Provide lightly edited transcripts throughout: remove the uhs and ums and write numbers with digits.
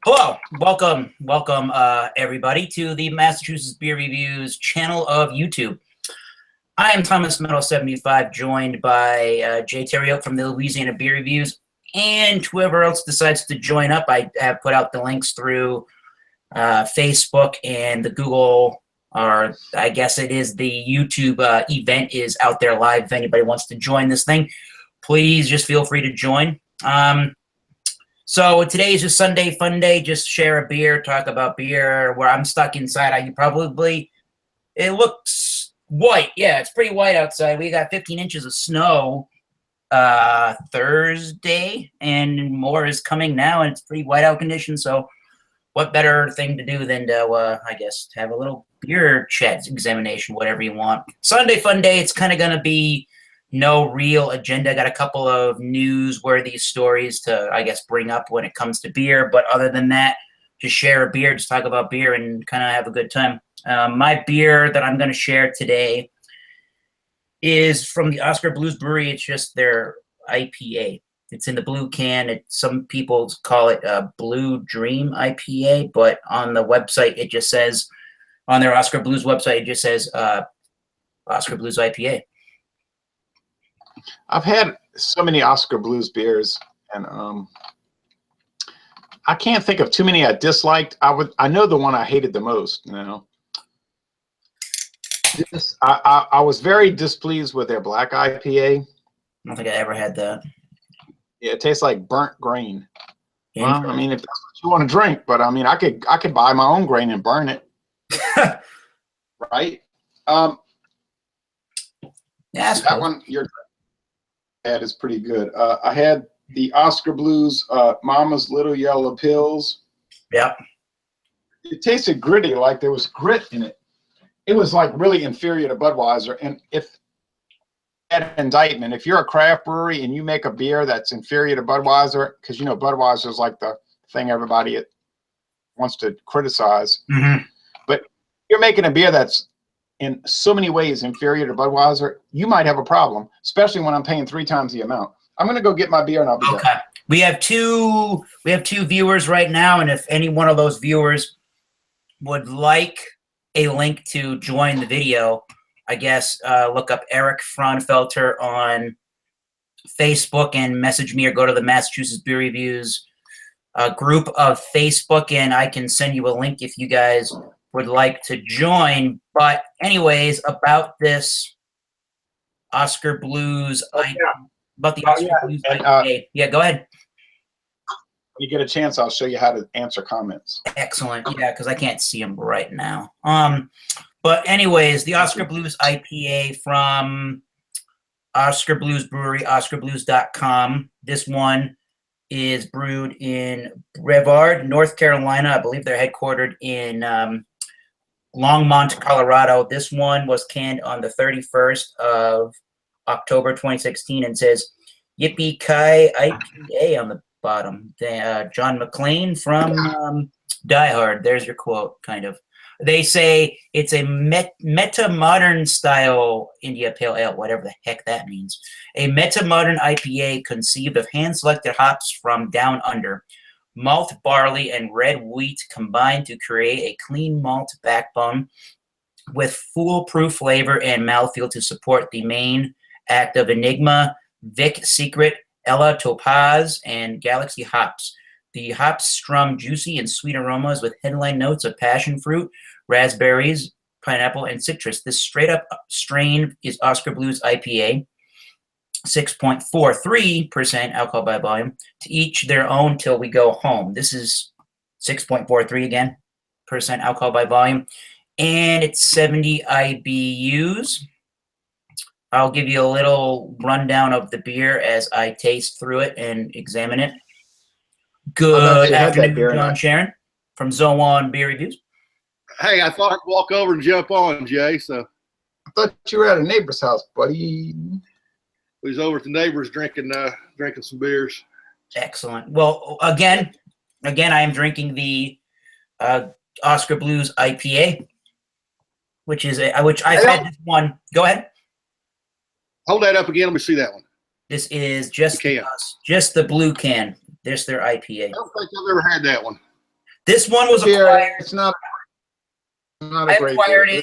Hello, welcome, everybody to the Massachusetts Beer Reviews channel of YouTube. I am Thomas Metal 75, joined by Jay Theriot from the Louisiana Beer Reviews, and whoever else decides to join up. I have put out the links through Facebook and the Google, or I guess it is the YouTube event is out there live. If anybody wants to join this thing, please just feel free to join. So today is just Sunday Funday. Just share a beer, talk about beer. Where I'm stuck inside, it looks white. Yeah, it's pretty white outside. We got 15 inches of snow Thursday, and more is coming now, and it's pretty white out conditions. So what better thing to do than to, I guess, have a little beer chat examination, whatever you want. Sunday Funday, it's kind of going to be no real agenda. Got a couple of newsworthy stories to, I guess, bring up when it comes to beer. But other than that, just share a beer, just talk about beer and kind of have a good time. My beer that I'm going to share today is from the Oscar Blues Brewery. It's just their IPA. It's in the blue can. Some people call it a Blue Dream IPA, but on the website, it just says, on their Oscar Blues website, it just says Oscar Blues IPA. I've had so many Oscar Blues beers, and I can't think of too many I disliked. I know the one I hated the most. I was very displeased with their black IPA. I don't think I ever had that. Yeah, it tastes like burnt grain. Well, I mean, if that's what you want to drink, but I mean, I could buy my own grain and burn it. Right? Yeah, that one you're had is pretty good. I had the Oscar Blues Mama's Little Yellow Pills. Yeah. It tasted gritty, like there was grit in it. It was like really inferior to Budweiser. And if an indictment, if you're a craft brewery and you make a beer that's inferior to Budweiser, because you know Budweiser is like the thing everybody wants to criticize. Mm-hmm. But you're making a beer that's in so many ways inferior to Budweiser, you might have a problem, especially when I'm paying 3 times the amount. I'm going to go get my beer and I'll be back. We have two viewers right now, and if any one of those viewers would like a link to join the video, I guess look up Eric Fraunfelter on Facebook and message me, or go to the Massachusetts Beer Reviews group of Facebook, and I can send you a link if you guys would like to join. But anyways, about this Oscar Blues, about the Oscar Blues IPA. Yeah, go ahead. When you get a chance, I'll show you how to answer comments. Excellent. Yeah, because I can't see them right now. But anyways, the Oscar Blues IPA from Oscar Blues Brewery, OscarBlues.com. This one is brewed in Brevard, North Carolina. I believe they're headquartered in Longmont, Colorado. This one was canned on the 31st of October 2016 and says Yippee Ki IPA on the bottom. John McClane from Die Hard. There's your quote, kind of. They say it's a meta-modern style India Pale Ale, whatever the heck that means. A meta-modern IPA conceived of hand-selected hops from down under. Malt, barley, and red wheat combined to create a clean malt backbone with foolproof flavor and mouthfeel to support the main act of Enigma, Vic Secret, Ella Topaz, and Galaxy hops. The hops strum juicy and sweet aromas with headline notes of passion fruit, raspberries, pineapple, and citrus. This straight-up strain is Oscar Blues IPA. 6.43% alcohol by volume. To each their own till we go home. This is 6.43 again percent alcohol by volume, and it's 70 IBUs. I'll give you a little rundown of the beer as I taste through it and examine it. Good afternoon, John Sharon from Zone 1 Beer Reviews. Hey, I thought I'd walk over and jump on, Jay. So I thought you were at a neighbor's house, buddy. We was over at the neighbors drinking some beers. Excellent. Well, again, I am drinking the Oscar Blues IPA, which I've had this one. Go ahead. Hold that up again. Let me see that one. This is just the blue can. This their IPA. I don't think I've ever had that one. This one was beer, acquired. it's not a I great acquired beer.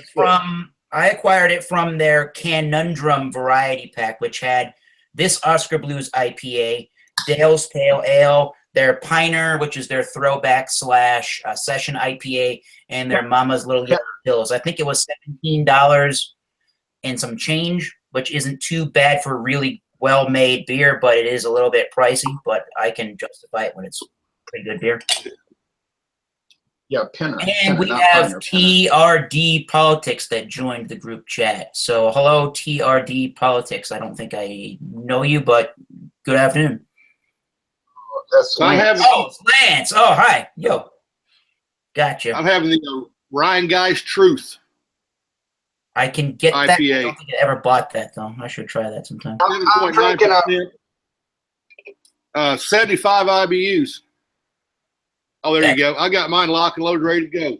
it from their Conundrum variety pack, which had this Oscar Blues IPA, Dale's Pale Ale, their Piner, which is their throwback / session IPA, and their Mama's Little Yellow Pills. I think it was $17 and some change, which isn't too bad for really well-made beer, but it is a little bit pricey. But I can justify it when it's pretty good beer. Yeah, Pinner. And Pinner, we not have Piner, TRD Politics that joined the group chat. So hello, TRD Politics. I don't think I know you, but good afternoon. That's So I'm Lance. having, Oh, it's Lance. Oh, hi. Yo. Gotcha. I'm having the Ryan Guy's Truth I can get that. I IPA. don't think I ever bought that, though. I should try that sometime. I'm drinking 7.9%. 75 IBUs. Oh, there you go. I got mine locked and loaded, ready to go.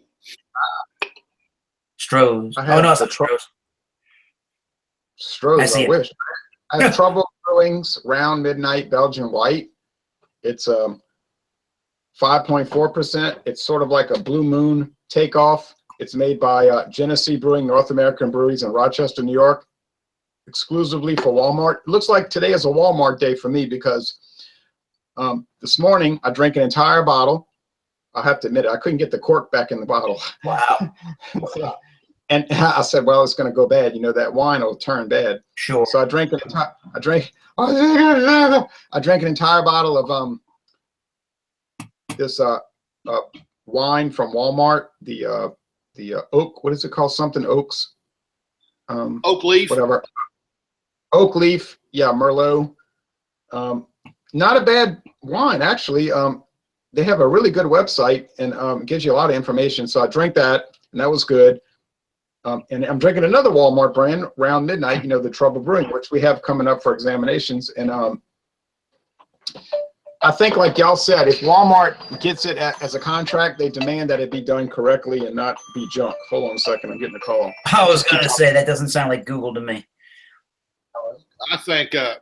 Stroh's. I Oh, have no, it's the not Stroh's. Stroh's, I see I it. wish. I have Trouble Brewing's Round Midnight Belgian White. It's 5.4%. It's sort of like a Blue Moon takeoff. It's made by Genesee Brewing, North American Breweries in Rochester, New York, exclusively for Walmart. It looks like today is a Walmart day for me because this morning I drank an entire bottle. I have to admit it, I couldn't get the cork back in the bottle. Wow. And I said, well, it's going to go bad. You know, that wine will turn bad. Sure. So I drank an entire bottle of this wine from Walmart. The oak, what is it called? Something Oaks. Oak Leaf. Whatever. Oak Leaf. Yeah, Merlot. Not a bad wine, actually. They have a really good website and gives you a lot of information. So I drank that, and that was good. And I'm drinking another Walmart brand, Round Midnight, you know, the Trouble Brewing, which we have coming up for examinations. And I think, like y'all said, if Walmart gets it as a contract, they demand that it be done correctly and not be junk. Hold on a second, I'm getting a call. I was going to say, that doesn't sound like Google to me. I think the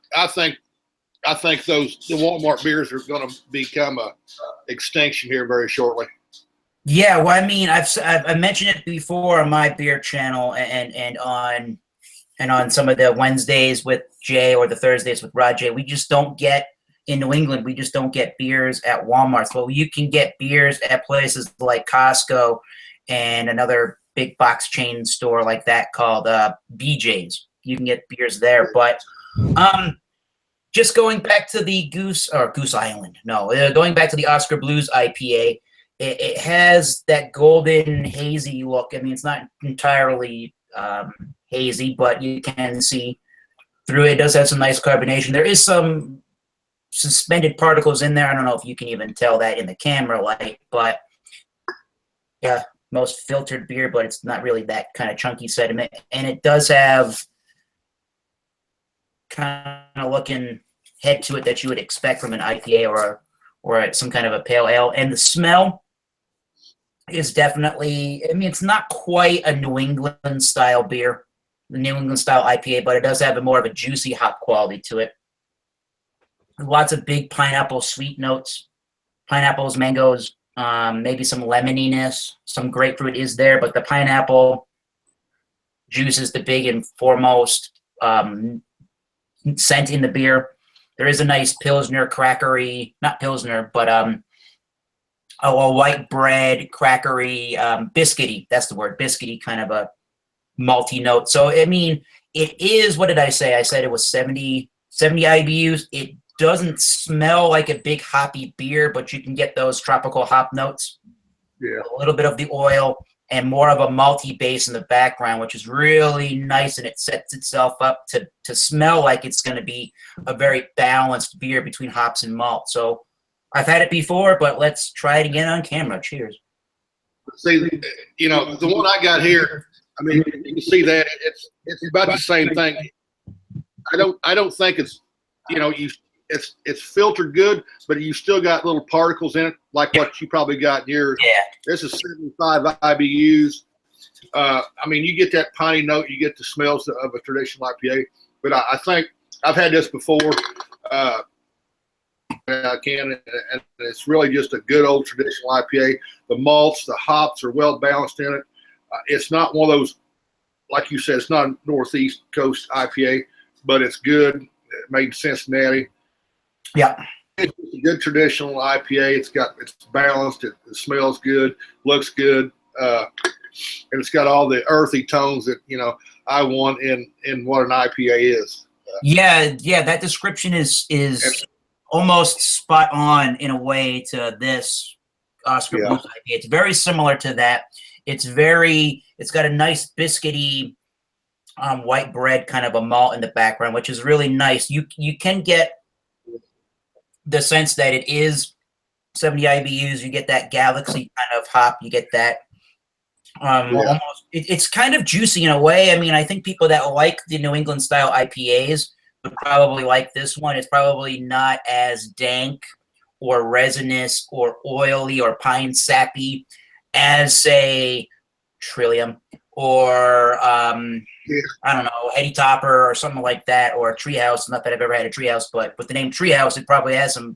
Walmart beers are going to become a extinction here very shortly. Yeah, well, I mean, I've mentioned it before on my beer channel and on some of the Wednesdays with Jay or the Thursdays with Rajay. We just don't get in New England. We just don't get beers at Walmart. So you can get beers at places like Costco and another big box chain store like that called BJ's. You can get beers there, but just going back to the Goose Island. No, going back to the Oscar Blues IPA. It has that golden hazy look. I mean, it's not entirely hazy, but you can see through it. It does have some nice carbonation. There is some suspended particles in there. I don't know if you can even tell that in the camera light, but yeah, most filtered beer, but it's not really that kind of chunky sediment. And it does have kind of looking head to it that you would expect from an IPA or some kind of a pale ale. And the smell is definitely, I mean, it's not quite a New England style beer, the New England style IPA, but it does have more of a juicy hop quality to it. Lots of big pineapple sweet notes, pineapples, mangoes, maybe some lemoniness, some grapefruit is there, but the pineapple juice is the big and foremost scent in the beer. There is a nice Pilsner crackery, not Pilsner, but a white bread, crackery, biscuity. That's the word, biscuity, kind of a malty note. So, I mean, it is, what did I say? I said it was 70 IBUs. It doesn't smell like a big hoppy beer, but you can get those tropical hop notes. Yeah. A little bit of the oil and more of a malty base in the background, which is really nice, and it sets itself up to smell like it's going to be a very balanced beer between hops and malt. So I've had it before, but let's try it again on camera. Cheers. See, you know, the one I got here, I mean, you can see that it's about the same thing. I don't think it's, you know, it's filtered good, but you still got little particles in it, like what you probably got in yours. Yeah. This is 75 IBUs. I mean, you get that piney note, you get the smells of a traditional IPA. But I think I've had this before. I can, and it's really just a good old traditional IPA. The malts, the hops are well balanced in it. It's not one of those, like you said, it's not a Northeast Coast IPA, but it's good. It made in Cincinnati. Yeah. It's a good traditional IPA. It's balanced. It smells good, looks good, and it's got all the earthy tones that I want in what an IPA is. Yeah, that description is almost spot on in a way to this Oscar Blues IPA. It's very similar to that. It's got a nice biscuity white bread kind of a malt in the background, which is really nice. You can get the sense that it is 70 IBUs. You get that Galaxy kind of hop. You get that almost. It's kind of juicy in a way. I mean, I think people that like the New England style IPAs would probably like this one. It's probably not as dank or resinous or oily or pine sappy as, say, Trillium or I don't know, Heady Topper or something like that, or a Treehouse. Not that I've ever had a Treehouse, but with the name Treehouse, it probably has some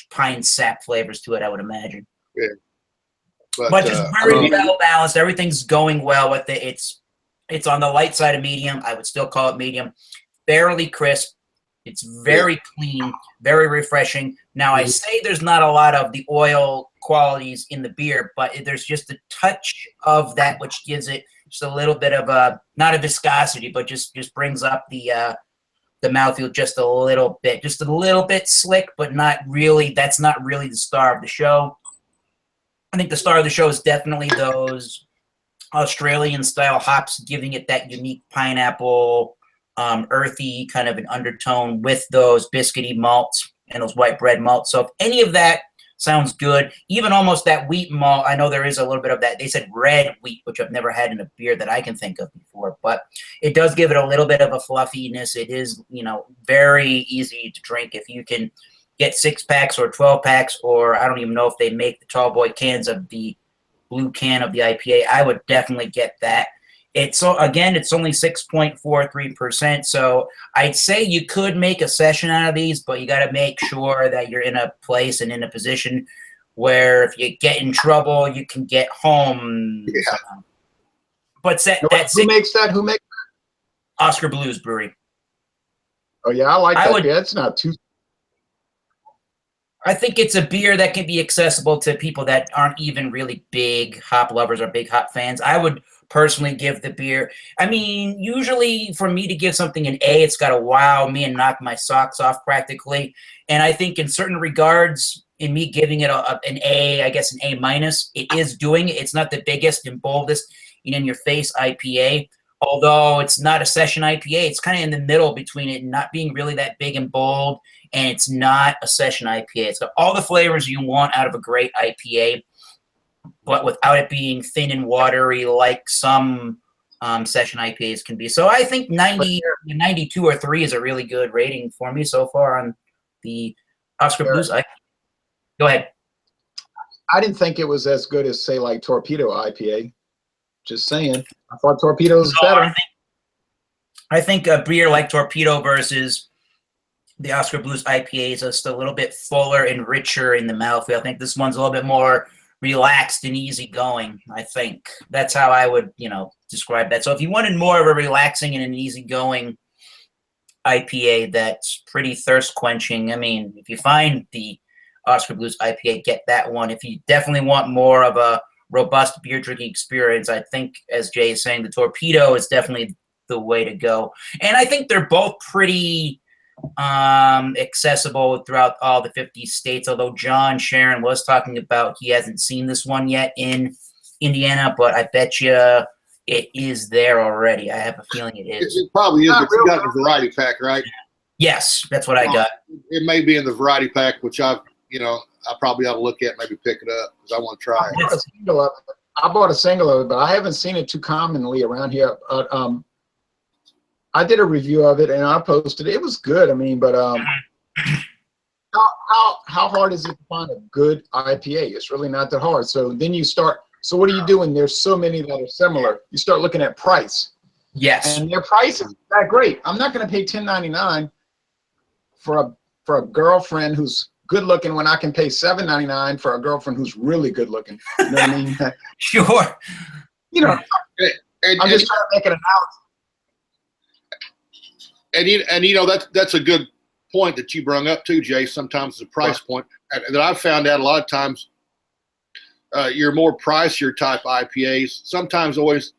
pine sap flavors to it, I would imagine. Yeah. But just very well balanced. Everything's going well with it. It's on the light side of medium. I would still call it medium. Fairly crisp. It's very clean, very refreshing. Now, I say there's not a lot of the oil qualities in the beer, but there's just a touch of that which gives it just a little bit of not a viscosity, but just brings up the mouthfeel just a little bit slick, but not really. That's not really the star of the show. I think the star of the show is definitely those Australian style hops, giving it that unique pineapple, earthy kind of an undertone with those biscuity malts and those white bread malts. So if any of that sounds good, even almost that wheat malt, I know there is a little bit of that. They said red wheat, which I've never had in a beer that I can think of before, but it does give it a little bit of a fluffiness. It is, very easy to drink if you can get 6-packs or 12-packs, or I don't even know if they make the tall boy cans of the blue can of the IPA. I would definitely get that. It's only 6.43%, so I'd say you could make a session out of these, but you got to make sure that you're in a place and in a position where if you get in trouble, you can get home. Yeah. But Who makes that? Oscar Blues Brewery. Oh yeah, I like that. Yeah, it's not too. I think it's a beer that can be accessible to people that aren't even really big hop lovers or big hop fans. I would personally give the beer. I mean, usually for me to give something an A, it's got to wow me and knock my socks off practically. And I think in certain regards, in me giving it an A, I guess an A minus, it is doing it. It's not the biggest and boldest in your face IPA. Although it's not a session IPA, it's kind of in the middle between it not being really that big and bold, and it's not a session IPA. It's got all the flavors you want out of a great IPA, but without it being thin and watery like some session IPAs can be. So I think 92 or 3 is a really good rating for me so far on the Oscar Blues IPA. Go ahead. I didn't think it was as good as, say, like Torpedo IPA. Just saying. I thought Torpedo was better. I think a beer like Torpedo versus the Oscar Blues IPA is just a little bit fuller and richer in the mouthfeel. I think this one's a little bit more relaxed and easygoing. I think that's how I would, describe that. So if you wanted more of a relaxing and an easygoing IPA that's pretty thirst quenching, I mean, if you find the Oscar Blues IPA, get that one. If you definitely want more of a robust beer drinking experience, I think, as Jay is saying, the Torpedo is definitely the way to go. And I think they're both pretty accessible throughout all the 50 states, although John Sharon was talking about he hasn't seen this one yet in Indiana, but I bet you it is there already. I have a feeling it is. It probably is. You got the variety pack, right? Yes, that's what I got. It may be in the variety pack, which I probably ought to look at, maybe pick it up because I want to try it. I bought a single of it, but I haven't seen it too commonly around here. I did a review of it and I posted it. It was good. I mean, but how hard is it to find a good IPA? It's really not that hard. So then you start. So what are you doing? There's so many that are similar. You start looking at price. Yes. And their price is not great. I'm not going to pay $10.99 for a girlfriend who's good looking when I can pay $7.99 for a girlfriend who's really good looking. You know what I mean? Sure. You know, And, I'm just trying to make an analogy. and you know that's a good point that you brung up too, Jay. Sometimes it's a price point that I've found out a lot of times. Your more pricier type IPAs, sometimes always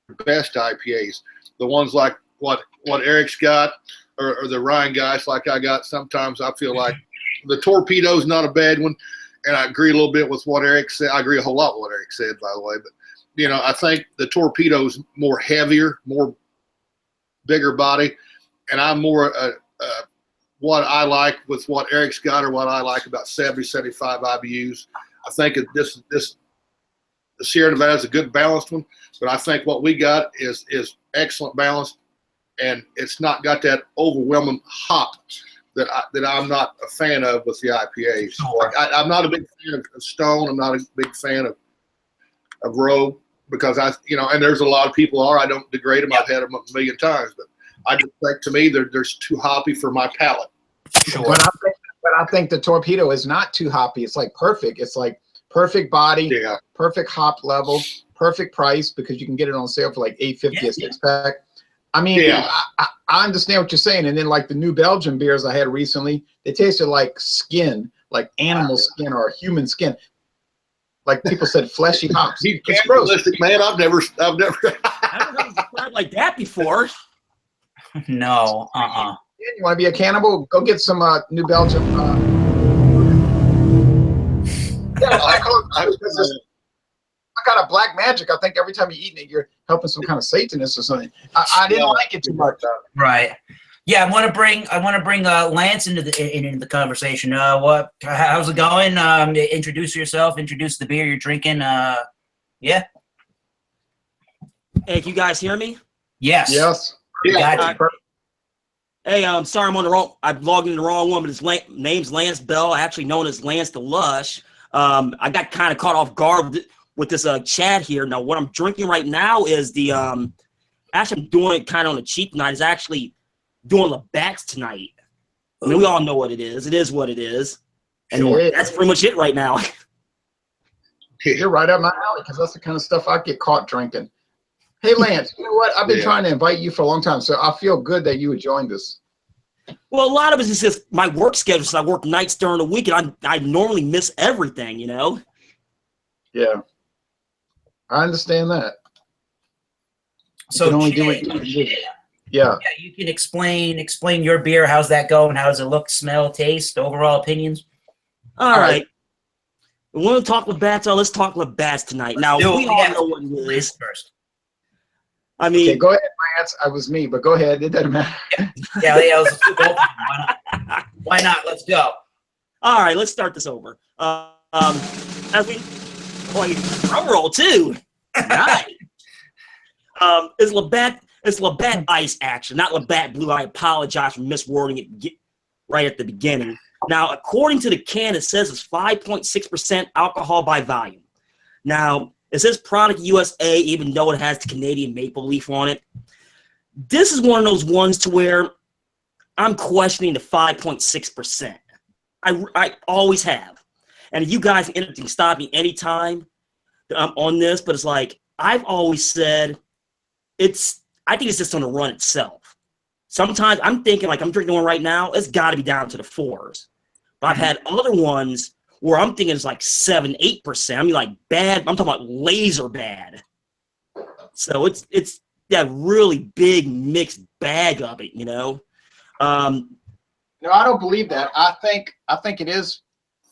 the best IPAs, the ones like what Eric's got, or the Ryan guys like I got. Sometimes I feel like the Torpedo's not a bad one, and I agree a little bit with what Eric said. I agree a whole lot with what Eric said, by the way. But you know, I think the Torpedo's more heavier, more bigger body, and I'm more what I like with what Eric's got, or what I like about 70, 75 IBUs. I think the Sierra Nevada is a good balanced one, but I think what we got is excellent balanced, and it's not got that overwhelming hop that I'm not a fan of with the IPAs. Sure. I'm not a big fan of Stone. I'm not a big fan of Rogue, because and there's a lot of people are. I don't degrade them. I've had them a million times, but I just think, to me, they're too hoppy for my palate. Sure. But I think the Torpedo is not too hoppy. It's like perfect. It's like perfect body, perfect hop level, perfect price, because you can get it on sale for like $8.50 a six pack. I mean, I understand what you're saying. And then like the New Belgium beers I had recently, they tasted like skin, like animal skin or human skin. Like people said, fleshy hops. He's It's gross. cannibalistic, man. I've never. I haven't heard it described like that before. No. You want to be a cannibal? Go get some New Belgium. I got a black magic. I think every time you eat it, you're helping some kind of Satanist or something. I didn't like it too much. Right. Yeah, I want to bring Lance into the conversation. How's it going? Introduce yourself. Introduce the beer you're drinking. Yeah. Hey, can you guys hear me? Yes. Yes. Got you. Hey, I'm sorry, I logged in the wrong one, but his name's Lance Bell, actually known as Lance the Lush. I got kind of caught off guard with this chat here. Now, what I'm drinking right now is the actually I'm doing it kind of on a cheap night. Is actually doing Labatt's tonight. I mean, we all know what it is. It is what it is, and that's pretty much it right now. You're right up my alley, because that's the kind of stuff I get caught drinking. Hey, Lance, you know what? I've been trying to invite you for a long time, so I feel good that you would join this. Well, a lot of it is just my work schedule. So I work nights during the week, and I normally miss everything, you know? Yeah. I understand that. So you can only Jay, do what you can do. Yeah. You can explain your beer. How's that going? How does it look, smell, taste, overall opinions? All right. We want to talk Labatt's. Let's talk Labatt's tonight. Now, we all know what it is. First. I mean, okay, go ahead, Lance. I was me, but go ahead. It doesn't matter. Why not? Let's go. All right, let's start this over. As we play drum roll too. Nice. It's Labatt Ice action, not Labatt Blue. I apologize for miswording it right at the beginning. Now, according to the can, it says it's 5.6% alcohol by volume. Now, it says Product USA, even though it has the Canadian maple leaf on it. This is one of those ones to where I'm questioning the 5.6%. I always have. And if you guys can stop me anytime on this, but it's like, I've always said I think it's just on the run itself. Sometimes I'm thinking, like I'm drinking one right now, it's got to be down to the 4s. But I've had other ones where I'm thinking it's like 7, 8%. I mean, like bad. I'm talking about laser bad. So it's that really big mixed bag of it, you know. No, I don't believe that. I think it is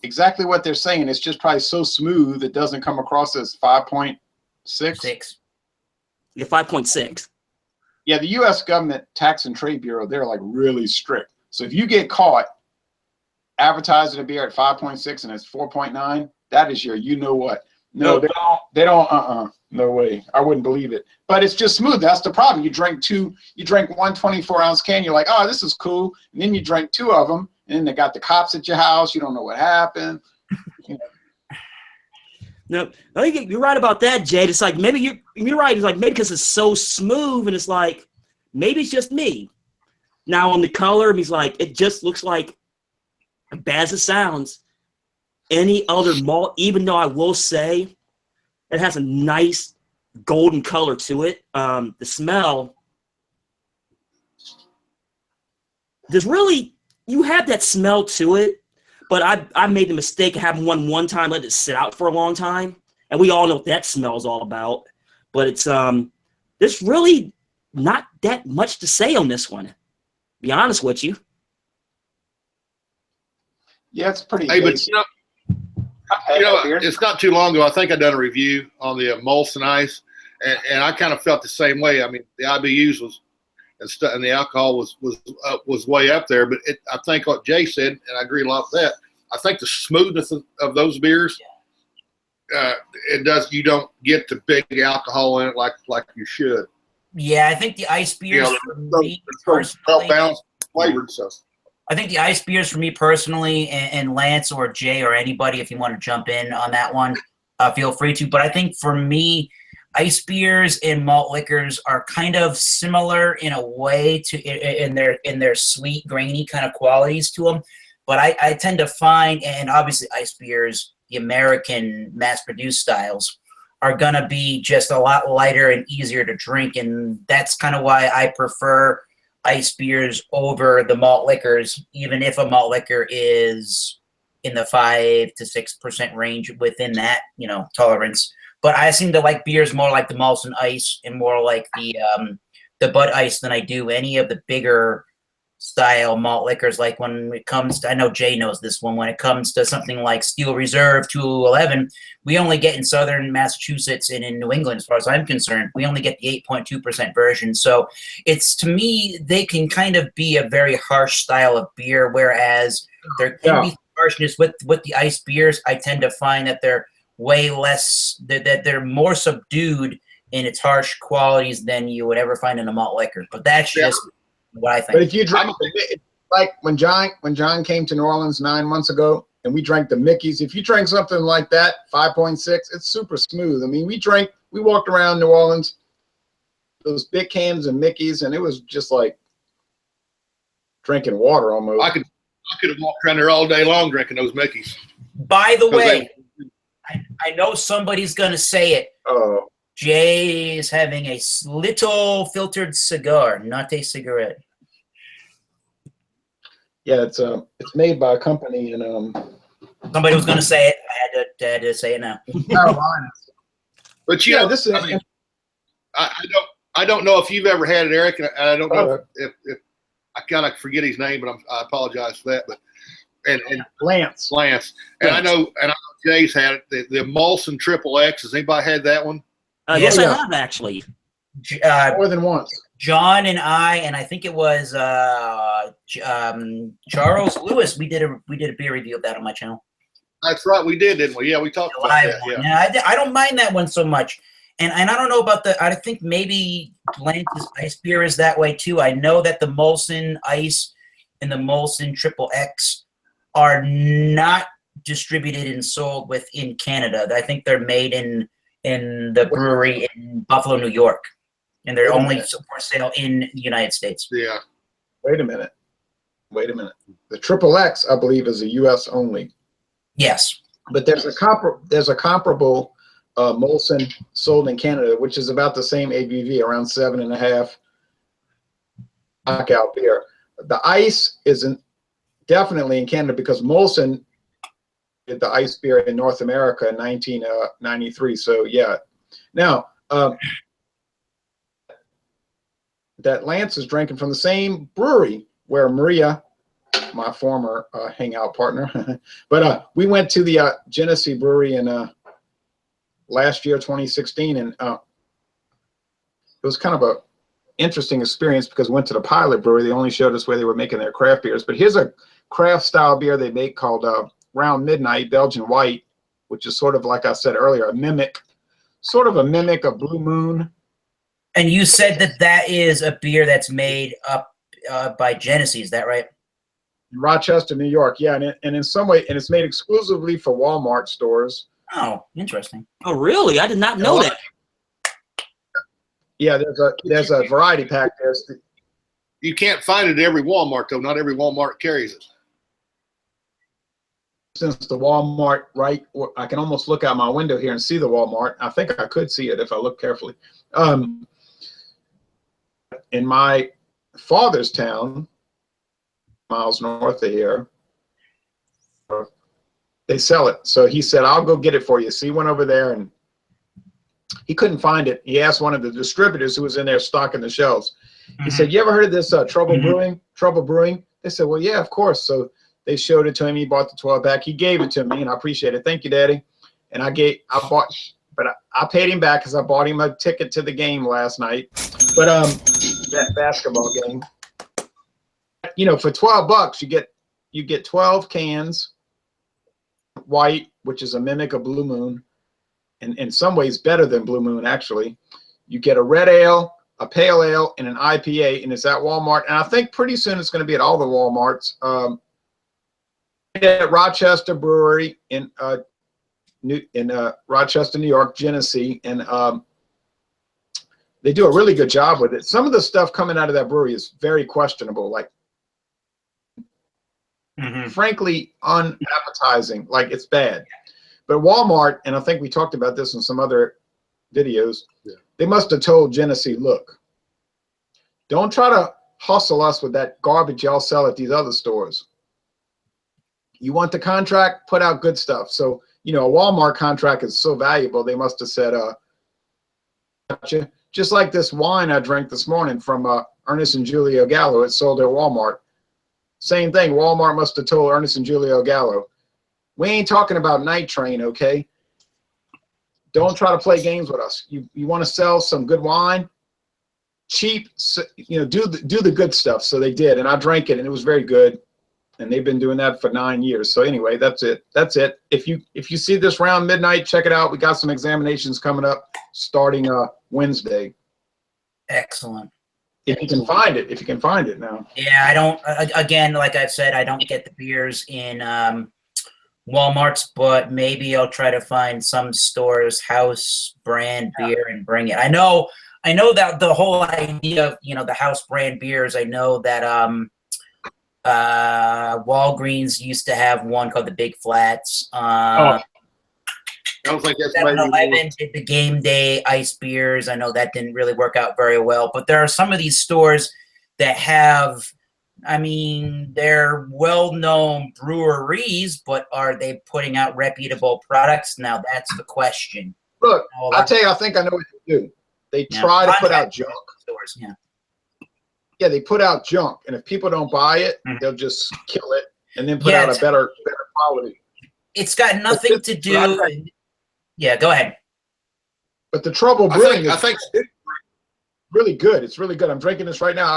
exactly what they're saying. It's just probably so smooth it doesn't come across as 5.6. Yeah, 5.6. Yeah, the U.S. government Tax and Trade Bureau, they're like really strict. So if you get caught advertising a beer at 5.6 and it's 4.9, that is your you know what. No, they don't, no way. I wouldn't believe it. But it's just smooth. That's the problem. You drink one 24-ounce can, you're like, oh, this is cool. And then you drink 2 of them, and then they got the cops at your house. You don't know what happened. You know. No, I think you're right about that, Jade. It's like maybe you're right. It's like maybe because it's so smooth, and it's like maybe it's just me. Now on the color, he's like it just looks like bad as it sounds, any other malt, even though I will say it has a nice golden color to it, the smell, there's really, you have that smell to it, but I made the mistake of having one time, let it sit out for a long time, and we all know what that smell is all about. But it's there's really not that much to say on this one, to be honest with you. Yeah, it's pretty. Hey, but basic. it's not too long ago. I think I done a review on the Molson Ice, and I kind of felt the same way. I mean, the IBUs and the alcohol was way up there. But I think what Jay said, and I agree a lot with that. I think the smoothness of those beers, you don't get the big alcohol in it like you should. Yeah, I think the ice beers for me personally, well balanced flavored stuff. I think the ice beers for me personally, and Lance or Jay or anybody, if you want to jump in on that one, feel free to. But I think for me, ice beers and malt liquors are kind of similar in a way in their sweet, grainy kind of qualities to them. But I tend to find, and obviously ice beers, the American mass-produced styles, are going to be just a lot lighter and easier to drink. And that's kind of why I prefer ice beers over the malt liquors, even if a malt liquor is in the 5 to 6% range within that, tolerance. But I seem to like beers more like the Molson Ice and more like the Bud Ice than I do any of the bigger style malt liquors. Like when it comes to, I know Jay knows this one, when it comes to something like Steel Reserve 211, we only get in southern Massachusetts and in New England, as far as I'm concerned, we only get the 8.2% version. So it's, to me, they can kind of be a very harsh style of beer, whereas there can be harshness with the ice beers. I tend to find that they're way less, that they're more subdued in its harsh qualities than you would ever find in a malt liquor. But that's just what I think. But if you drink, like when John came to New Orleans 9 months ago, and we drank the Mickey's, if you drink something like that, 5.6, it's super smooth. I mean, we walked around New Orleans, those big cans of Mickey's, and it was just like drinking water almost. I could have walked around there all day long drinking those Mickey's. By the way, I know somebody's going to say it. Oh. Jay is having a little filtered cigar, not a cigarette. Yeah, it's made by a company in Somebody was going to say it. I had to say it now. Carolina. But this is. I don't know if you've ever had it, Eric, and I don't know if I kind of forget his name, but I apologize for that. But and Lance, and I know Jay's had it. The Molson Triple X. Has anybody had that one? Yes, I have actually. More than once. John and I think it was Charles Lewis. We did a beer review of that on my channel. That's right, we didn't we? Yeah, we talked about that. Yeah, I don't mind that one so much. And I don't know about I think maybe Lance's ice beer is that way too. I know that the Molson Ice and the Molson Triple X are not distributed and sold within Canada. I think they're made in the brewery in Buffalo, New York. And they're only for sale in the United States. Yeah. Wait a minute. The Triple X, I believe, is a U.S. only. Yes. But there's a comparable Molson sold in Canada, which is about the same ABV, around 7.5 knockout beer. The ice isn't definitely in Canada because Molson did the ice beer in North America in 1993. So yeah. Now that Lance is drinking from the same brewery where Maria, my former hangout partner, but we went to the Genesee Brewery in last year, 2016, and it was kind of a interesting experience because we went to the pilot brewery. They only showed us where they were making their craft beers, but here's a craft style beer they make called Round Midnight Belgian White, which is sort of, like I said earlier, a mimic of Blue Moon. And you said that is a beer that's made up by Genesee, is that right? Rochester, New York. Yeah, and in some way, and it's made exclusively for Walmart stores. Oh, interesting. Oh, really? I did not know that. Yeah, there's a variety pack there. You can't find it at every Walmart, though. Not every Walmart carries it. since the Walmart, right? I can almost look out my window here and see the Walmart. I think I could see it if I look carefully. In my father's town, miles north of here, they sell it. So he said, I'll go get it for you. So he went over there and he couldn't find it. He asked one of the distributors who was in there stocking the shelves. He said, you ever heard of this Trouble Brewing? Trouble Brewing? They said, well, yeah, of course. So they showed it to him. He bought the 12 pack. He gave it to me, and I appreciate it. Thank you, Daddy. And I paid him back because I bought him a ticket to the game last night. But that basketball game. You know, for $12, you get 12 cans, white, which is a mimic of Blue Moon, and in some ways better than Blue Moon, actually. You get a red ale, a pale ale, and an IPA, and it's at Walmart. And I think pretty soon it's going to be at all the Walmarts. At Rochester Brewery in Rochester, New York, Genesee, and they do a really good job with it. Some of the stuff coming out of that brewery is very questionable, like frankly unappetizing, like it's bad. But Walmart, and I think we talked about this in some other videos, they must have told Genesee, look, don't try to hustle us with that garbage y'all sell at these other stores. You want the contract, put out good stuff. So, you know, a Walmart contract is so valuable, they must have said, gotcha. Just like this wine I drank this morning from Ernest and Julio Gallo, it's sold at Walmart. Same thing, Walmart must have told Ernest and Julio Gallo, we ain't talking about Night Train, okay? Don't try to play games with us. You want to sell some good wine, cheap, you know, do the good stuff. So they did, and I drank it, and it was very good. And they've been doing that for 9 years. So anyway, that's it. That's it. If you see this around midnight, check it out. We got some examinations coming up starting Wednesday. Excellent. If you can find it. If you can find it now. Yeah, I don't. Again, like I've said, I don't get the beers in Walmart's, but maybe I'll try to find some stores house brand beer and bring it. I know that the whole idea of, you know, the house brand beers. I know that Walgreens used to have one called the Big Flats. I don't think that's 7-Eleven did the game day ice beers. I know that didn't really work out very well, but there are some of these stores that have, I mean, they're well-known breweries, but are they putting out reputable products? Now that's the question. Look, I'll tell you, I think I know what they do. They try to put out junk. Stores, yeah, they put out junk, and if people don't buy it, they'll just kill it and then put out a better quality. It's got nothing to do. Yeah, go ahead. But the Trouble Brewing I think is really good. It's really good. I'm drinking this right now.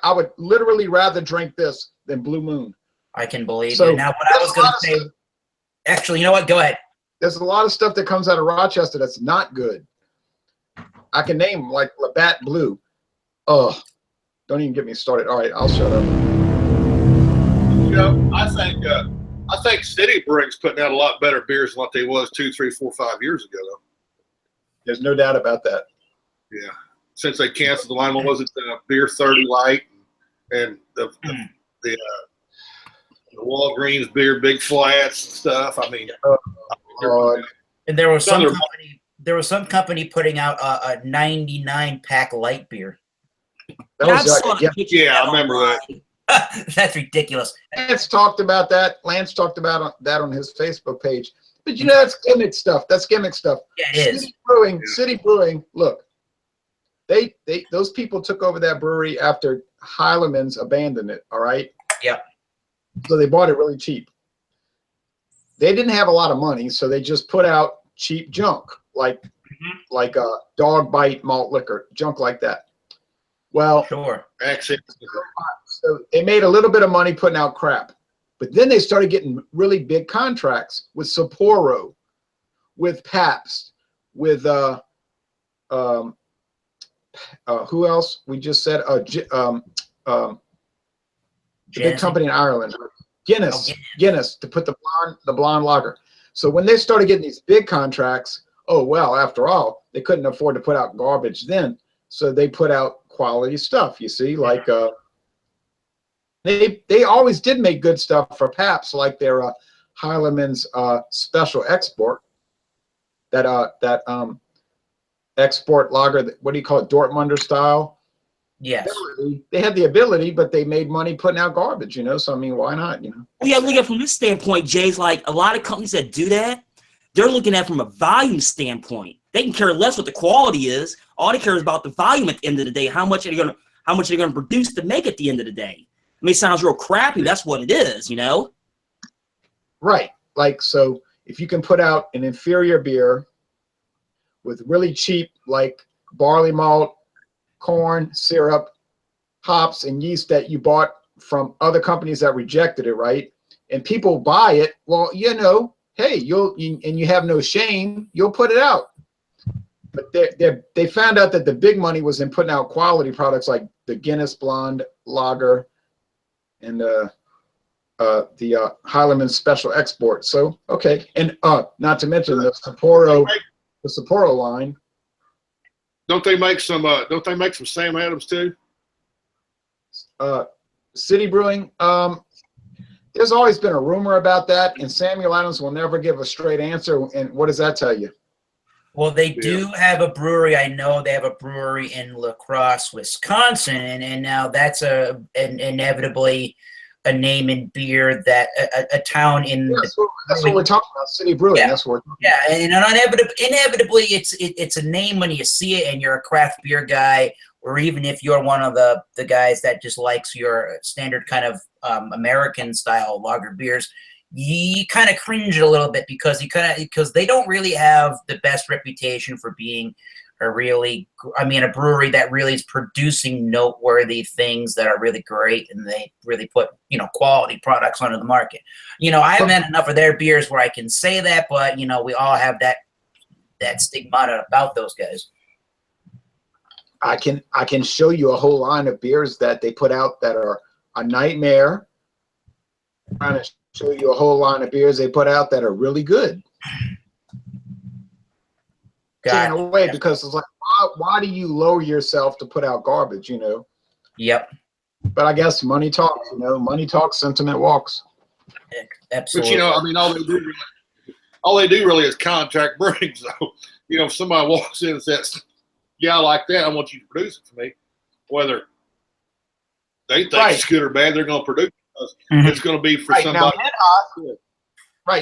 I would literally rather drink this than Blue Moon. I can believe you. Now, what I was going to say, actually, you know what? Go ahead. There's a lot of stuff that comes out of Rochester that's not good. I can name like Labatt Blue. Oh. Don't even get me started. All right, I'll shut up. You know, I think City Brewing's putting out a lot better beers than what they was 2, 3, 4, 5 years ago, though. There's no doubt about that. Yeah, since they canceled the line, what was it? The Beer 30 Light and the Walgreens beer Big Flats and stuff. I mean, and there was some company putting out a 99 pack light beer. Yeah, I remember that. That's ridiculous. Lance talked about that. Lance talked about that on his Facebook page. But you know, that's gimmick stuff. That's gimmick stuff. Yeah, it is. City Brewing. Look, those people took over that brewery after Heilemann's abandoned it. All right. Yep. So they bought it really cheap. They didn't have a lot of money, so they just put out cheap junk like dog bite malt liquor, junk like that. Well, sure. So they made a little bit of money putting out crap, but then they started getting really big contracts with Sapporo, with Pabst, with who else? We just said the big company in Ireland, Guinness, to put the blonde lager. So when they started getting these big contracts, oh well, after all, they couldn't afford to put out garbage then, so they put out quality stuff. You see, like they always did make good stuff for Pabst, like their Heileman's special export, that export lager, what do you call it, Dortmunder style. Yes. They had the ability, but they made money putting out garbage, you know. So I mean, why not, you know? Well, yeah, look at it from this standpoint, Jay's like a lot of companies that do that, they're looking at it from a volume standpoint. They can care less what the quality is. All they care is about the volume at the end of the day. How much are they gonna produce to make at the end of the day? I mean, it sounds real crappy. That's what it is, you know? Right. Like, so if you can put out an inferior beer with really cheap, like barley malt, corn, syrup, hops, and yeast that you bought from other companies that rejected it, right? And people buy it, well, you know, hey, and you have no shame, you'll put it out. But they found out that the big money was in putting out quality products like the Guinness Blonde Lager and the Heilemann Special Export. So okay, and not to mention the Sapporo line. Don't they make some? Don't they make some Sam Adams too? City Brewing. There's always been a rumor about that, and Samuel Adams will never give a straight answer. And what does that tell you? Well, they do have a brewery. I know they have a brewery in La Crosse, Wisconsin, and now that's inevitably a name in beer that a town in. Yeah, that's what we're talking about, City Brewing. Yeah. That's what. Yeah, and inevitably, it's a name when you see it, and you're a craft beer guy, or even if you're one of the guys that just likes your standard kind of American style lager beers. You kind of cringe a little bit because they don't really have the best reputation for being a brewery that really is producing noteworthy things that are really great, and they really put, you know, quality products onto the market. You know, I haven't had enough of their beers where I can say that, but you know, we all have that stigma about those guys. I can show you a whole line of beers that they put out that are a nightmare. I'm trying to show you a whole line of beers they put out that are really good. In a way, because it's like, why do you lower yourself to put out garbage, you know? Yep. But I guess money talks, you know. Money talks, sentiment walks. Absolutely. But you know, I mean, all they do really is contract brewing. So, you know, if somebody walks in and says, "Yeah, I like that. I want you to produce it for me," whether they think it's good or bad, they're going to produce it because it's going to be for somebody.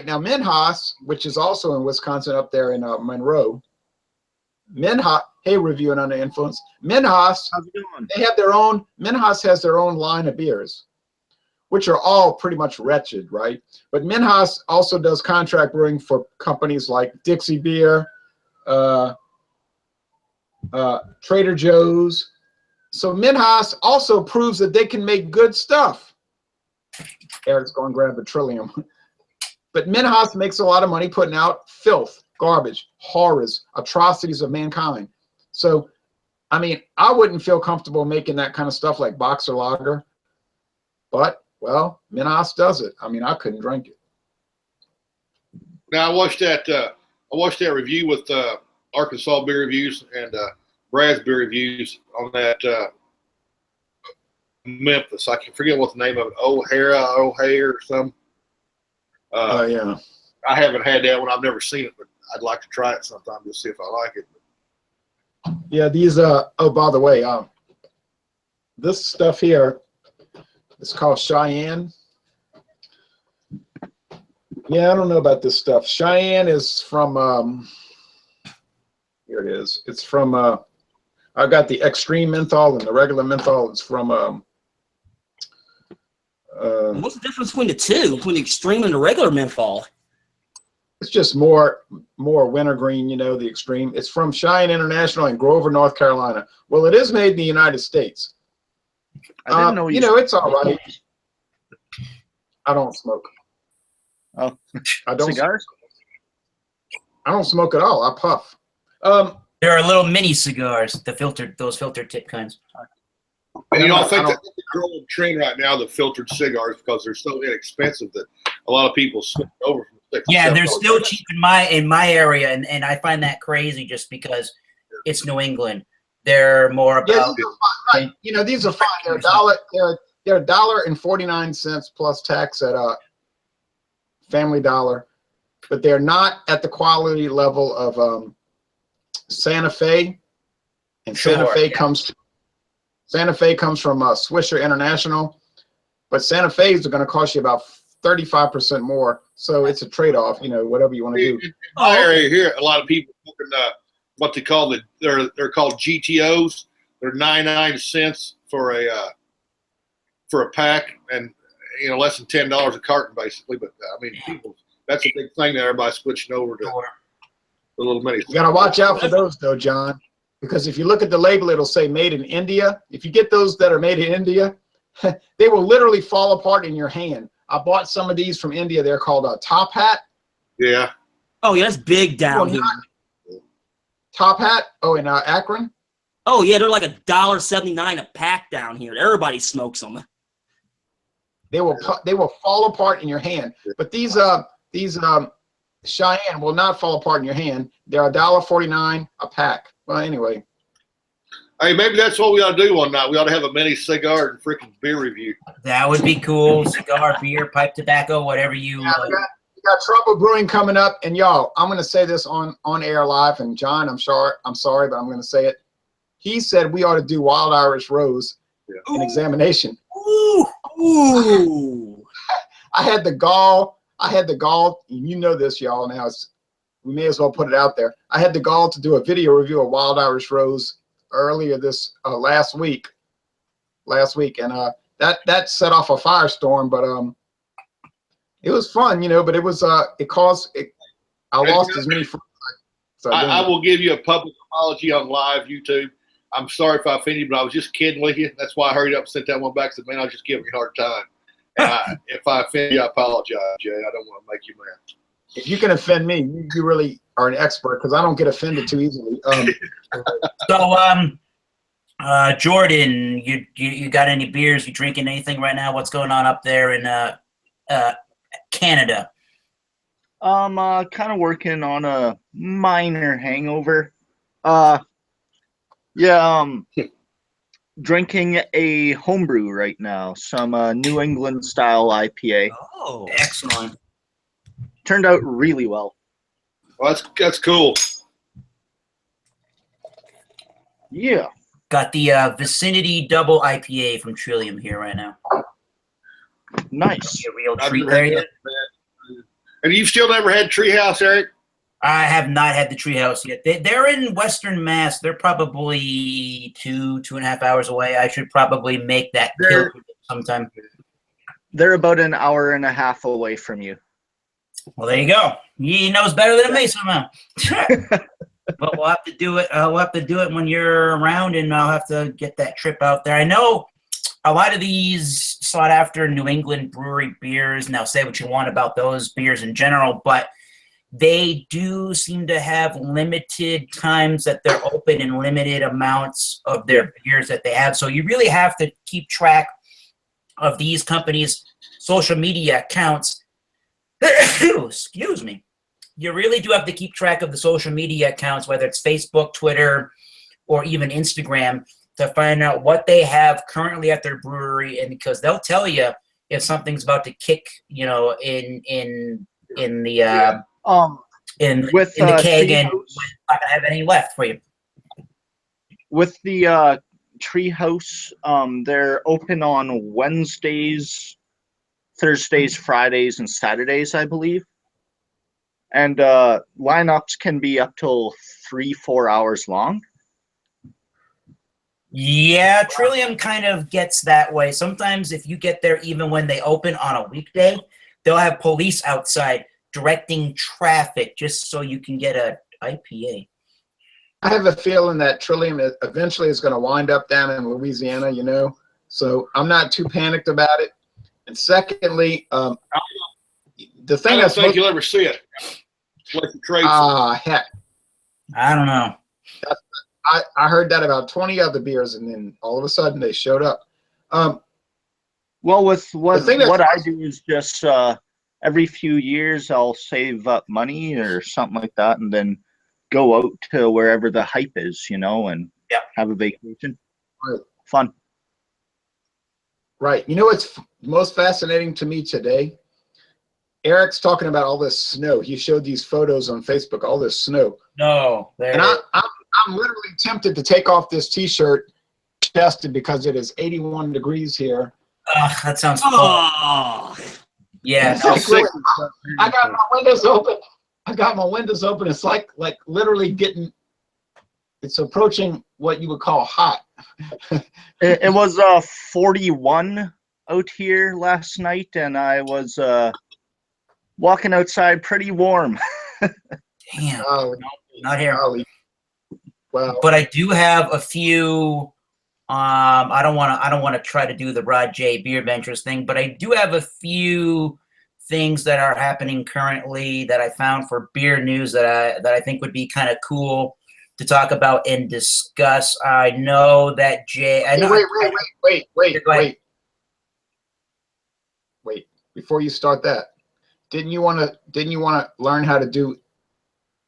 Now, Minhas, which is also in Wisconsin, up there in Monroe. Minhas, hey, reviewing under influence. Minhas, they have their own. Minhas has their own line of beers, which are all pretty much wretched, right? But Minhas also does contract brewing for companies like Dixie Beer, Trader Joe's. So Minhas also proves that they can make good stuff. Eric's going to grab a Trillium. But Minhas makes a lot of money putting out filth, garbage, horrors, atrocities of mankind. So, I mean, I wouldn't feel comfortable making that kind of stuff like Boxer Lager. But, well, Minhas does it. I mean, I couldn't drink it. Now, I watched that review with Arkansas Beer Reviews and Brad's Beer Reviews on that Memphis. I can forget what the name of it. O'Hare or something. Yeah. I haven't had that one. I've never seen it, but I'd like to try it sometime to see if I like it. Yeah, these oh, by the way, this stuff here is called Cheyenne. Yeah, I don't know about this stuff. Cheyenne is from here it is. It's from I've got the extreme menthol and the regular menthol. It's from what's the difference between the two, between the extreme and the regular menthol? It's just more wintergreen, you know, the extreme. It's from Cheyenne International in Grover, North Carolina. Well, it is made in the United States. I didn't know you know, it's all right. I don't smoke. Oh, I don't cigars? I don't smoke at all. I puff. There are little mini cigars, those filtered tip kinds. And you know, I think that's the growing trend right now, the filtered cigars, because they're so inexpensive that a lot of people switch over from the Yeah, they're still cheap in my area, and I find that crazy just because it's New England. They're more about you know, these are fine. They're $1.49 plus tax at Family Dollar, but they're not at the quality level of Santa Fe. And Santa Sure, Fe yeah. comes from Swisher International, but Santa Fe's are going to cost you about 35% more. So it's a trade-off, whatever you want to do. In my area here, a lot of people working what they call they're called GTOs. They're 99 cents for a pack, and less than $10 a carton basically. But I mean, people, that's a big thing that everybody's switching over to the little mini. You got to watch out for those though, John, because if you look at the label, it'll say made in India. If you get those that are made in India, they will literally fall apart in your hand. I bought some of these from India. They're called a top hat. Yeah. Oh, yeah, that's big down here. Top hat. Oh, in Akron. Oh, yeah, they're like $1.79 a pack down here. Everybody smokes them. They will fall apart in your hand. But these Cheyenne will not fall apart in your hand. They're $1.49 a pack. Well, anyway. Hey, maybe that's what we ought to do one night. We ought to have a mini cigar and freaking beer review. That would be cool. Cigar, beer, pipe tobacco, whatever you. Yeah, we got Trouble Brewing coming up, and y'all, I'm going to say this on air live. And John, I'm sorry, but I'm going to say it. He said we ought to do Wild Irish Rose an examination. Ooh. I had the gall. You know this, y'all. Now we may as well put it out there. I had the gall to do a video review of Wild Irish Rose earlier this last week, and that set off a firestorm. But it was fun, But it was I lost as many friends. So I will give you a public apology on live YouTube. I'm sorry if I offended you, but I was just kidding with you. That's why I hurried up and sent that one back. Said, man, I was just giving you a hard time. And if I offend you, I apologize, Jay. I don't want to make you mad. If you can offend me, you really are an expert, because I don't get offended too easily. Jordan, you got any beers? You drinking anything right now? What's going on up there in Canada? I'm kind of working on a minor hangover. Drinking a homebrew right now, some New England style IPA. Oh, Excellent. Turned out really well. Well, that's cool. Yeah. Got the Vicinity Double IPA from Trillium here right now. Nice. A real I've treat never there had yet? that. And you've still never had Treehouse, Eric? I have not had the Treehouse yet. They're in Western Mass. They're probably 2.5 hours away. I should probably make that pilgrimage sometime. They're about an hour and a half away from you. Well, there you go. He knows better than me somehow. But we'll have to do it. We'll have to do it when you're around, and I'll have to get that trip out there. I know a lot of these sought-after New England brewery beers. Now, say what you want about those beers in general, but they do seem to have limited times that they're open and limited amounts of their beers that they have. So you really have to keep track of these companies' social media accounts. Excuse me. You really do have to keep track of the social media accounts, whether it's Facebook, Twitter, or even Instagram, to find out what they have currently at their brewery, and because they'll tell you if something's about to kick, in the in the keg, and not gonna have any left for you. With the Treehouse, they're open on Wednesdays, Thursdays, Fridays, and Saturdays, I believe. And lineups can be up till 3-4 hours long. Yeah, Trillium kind of gets that way. Sometimes if you get there even when they open on a weekday, they'll have police outside directing traffic just so you can get a IPA. I have a feeling that Trillium eventually is going to wind up down in Louisiana, so I'm not too panicked about it. And secondly, the thing I don't think you'll ever see it. Heck. I don't know. I heard that about 20 other beers, and then all of a sudden they showed up. Well, what I do is just every few years I'll save up money or something like that, and then go out to wherever the hype is, and have a vacation. Right. Fun. Right. What's most fascinating to me today Eric's talking about all this snow. He showed these photos on Facebook, all this snow. No, there And it is. I'm literally tempted to take off this T-shirt chested because it is 81 degrees here. That sounds fun. Oh, Yeah. It's like, really, I got my windows open. I got my windows open. It's like literally getting. It's approaching what you would call hot. It was 41 out here last night, and I was walking outside pretty warm. Damn. Golly, Not here. golly. Wow. But I do have a few. I don't want to try to do the Rod J Beer Ventures thing, but I do have a few things that are happening currently that I found for beer news that I think would be kind of cool to talk about and discuss. I know that Jay. I know. Wait. Before you start that, didn't you want to learn how to do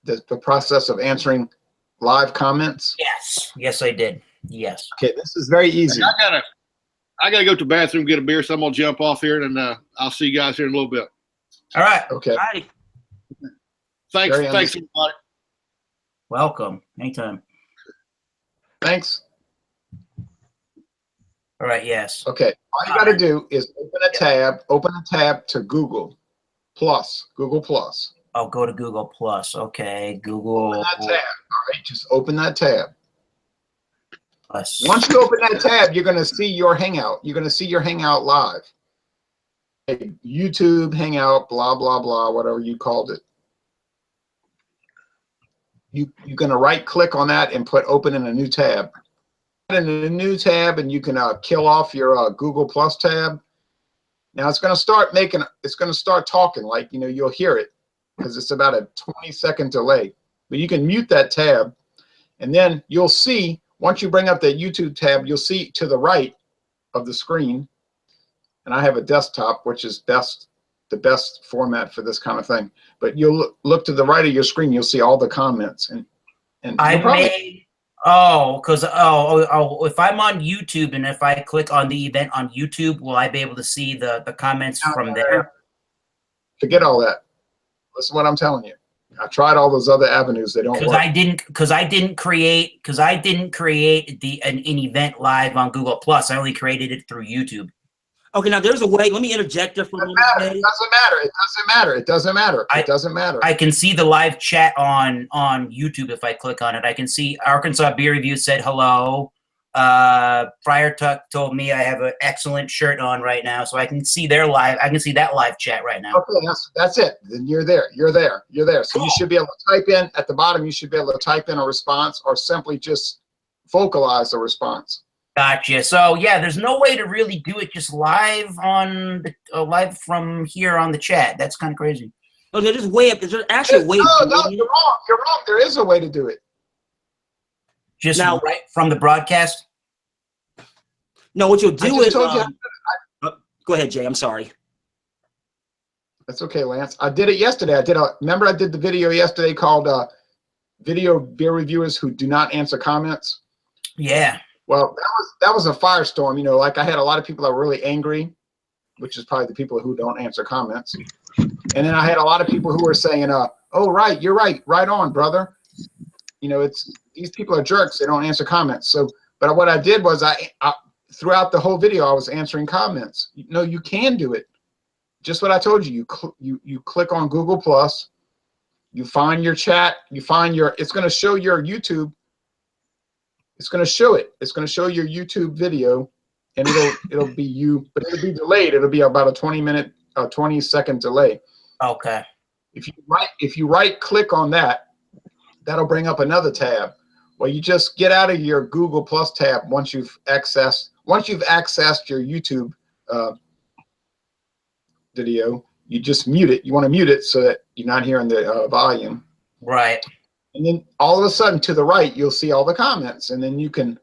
the process of answering live comments? Yes, I did. Yes. Okay, this is very easy. I gotta go to the bathroom, get a beer, so I'm gonna jump off here, and I'll see you guys here in a little bit. All right. Okay. all right. Thanks, Very thanks everybody. Welcome. Anytime. Thanks. All right. Yes. Okay. All you got to do is open a tab to Google Plus. Google Plus. I'll go to Google Plus. Okay. Google Open that tab. All right. Just open that tab. Plus. Once you open that tab, you're going to see your Hangout. You're going to see your Hangout live. Okay, YouTube Hangout, blah, blah, blah, whatever you called it. You're going to right click on that and put open in a new tab. In a new tab, and you can kill off your Google Plus tab. Now it's going to start talking, like, you know, you'll hear it because it's about a 20-second delay. But you can mute that tab, and then you'll see, once you bring up that YouTube tab, you'll see to the right of the screen, and I have a desktop, which is the best format for this kind of thing. But you'll look to the right of your screen, you'll see all the comments, and I made. Oh, because if I'm on YouTube and if I click on the event on YouTube, will I be able to see the comments from there? Forget all that. Listen to what I'm telling you. I tried all those other avenues. They don't work. Because I didn't create an event live on Google Plus. I only created it through YouTube. Okay, now there's a way. Let me interject there for a moment. It doesn't matter. I can see the live chat on YouTube if I click on it. I can see Arkansas Beer Review said hello. Friar Tuck told me I have an excellent shirt on right now, so I can see their live. I can see that live chat right now. Okay, that's it. Then you're there. So you should be able to type in at the bottom. You should be able to type in a response or simply just vocalize a response. Gotcha. So yeah, there's no way to really do it just live on the live from here on the chat. That's kind of crazy. Okay, there's way up. There's actually a way. No, you're wrong. You're wrong. There is a way to do it. Just now, right from the broadcast. No, what you'll do is. Go ahead, Jay. I'm sorry. That's okay, Lance. I did it yesterday. Remember I did the video yesterday called "Video Beer Reviewers Who Do Not Answer Comments." Yeah. Well, that was a firestorm. You know, like I had a lot of people that were really angry, which is probably the people who don't answer comments. And then I had a lot of people who were saying, "Oh, right, you're right on, brother." You know, these people are jerks. They don't answer comments. So, but what I did was I throughout the whole video I was answering comments. No, you can do it. Just what I told you. You click on Google Plus. You find your chat. You find your. It's going to show your YouTube. It's going to show it. It's going to show your YouTube video, and it'll be you, but it'll be delayed. It'll be about a 20-second delay. Okay. If you right click on that, that'll bring up another tab. Well, you just get out of your Google Plus tab once you've accessed your YouTube video. You just mute it. You want to mute it so that you're not hearing the volume. Right. And then all of a sudden to the right, you'll see all the comments, and then you can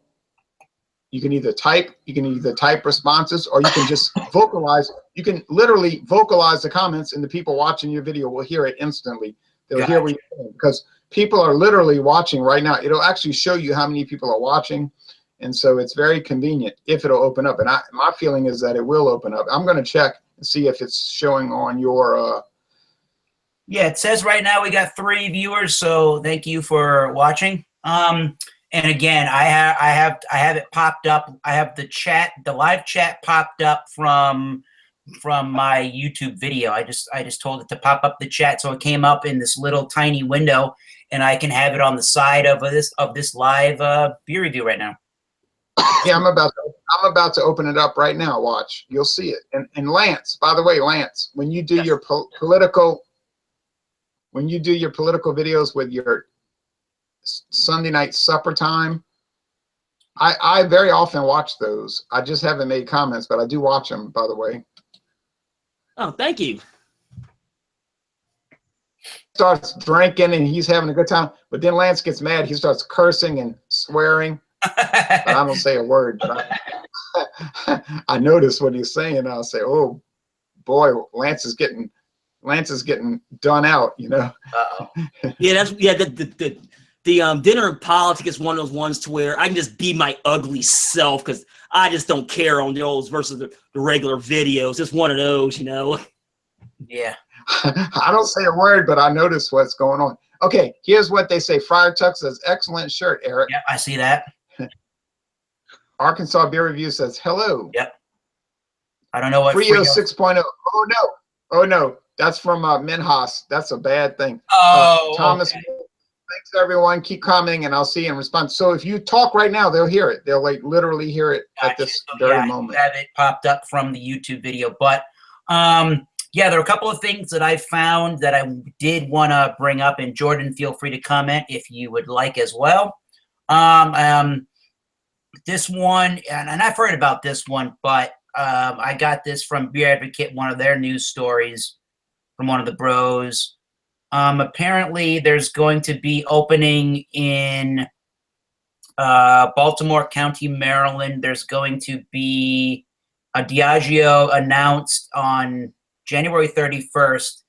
either type responses, or you can just vocalize. You can literally vocalize the comments, and the people watching your video will hear it instantly. They'll hear what you're saying, because people are literally watching right now. It'll actually show you how many people are watching, and so it's very convenient if it'll open up. And my feeling is that it will open up. I'm going to check and see if it's showing on your Yeah, it says right now we got 3 viewers, so thank you for watching. And again, I have it popped up. I have the live chat popped up from my YouTube video. I just told it to pop up the chat, so it came up in this little tiny window, and I can have it on the side of this live beer review right now. Yeah, I'm about to open it up right now. Watch, you'll see it. And Lance, by the way, Lance, when you do your political videos with your Sunday night supper time, I very often watch those. I just haven't made comments, but I do watch them, by the way. Oh, thank you. Starts drinking and he's having a good time, but then Lance gets mad. He starts cursing and swearing. But I don't say a word. But I notice what he's saying. I'll say, "Oh boy, Lance is getting done out." You know. Uh-oh. Yeah, the dinner in politics is one of those ones to where I can just be my ugly self because I just don't care on those versus the regular videos. It's one of those, you know. Yeah. I don't say a word, but I notice what's going on. Okay, here's what they say. Friar Tuck says, "Excellent shirt, Eric." Yep, I see that. Arkansas Beer Review says, "Hello." Yep. I don't know what Frio 6.0. Oh no. Oh no. That's from Minhas. That's a bad thing. Oh, Thomas, okay. thanks everyone. Keep commenting and I'll see and respond. So if you talk right now, they'll hear it. They'll like literally hear it at this very moment. I have it popped up from the YouTube video, but yeah, there are a couple of things that I found that I did want to bring up, and Jordan, feel free to comment if you would like as well. This one, and I've heard about this one, but I got this from Beer Advocate, one of their news stories from one of the bros. Apparently, there's going to be opening in Baltimore County, Maryland. There's going to be a Diageo announced on January 31st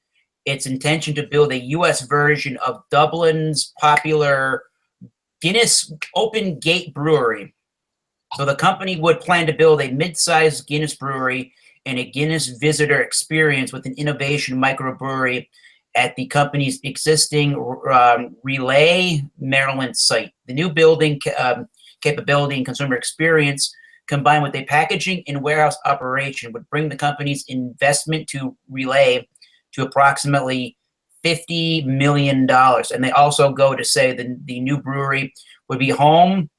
its intention to build a U.S. version of Dublin's popular Guinness Open Gate Brewery. So the company would plan to build a mid-sized Guinness brewery and a Guinness visitor experience with an innovation microbrewery at the company's existing Relay, Maryland site. The new building capability and consumer experience, combined with a packaging and warehouse operation, would bring the company's investment to Relay to approximately $50 million. And they also go to say the new brewery would be a home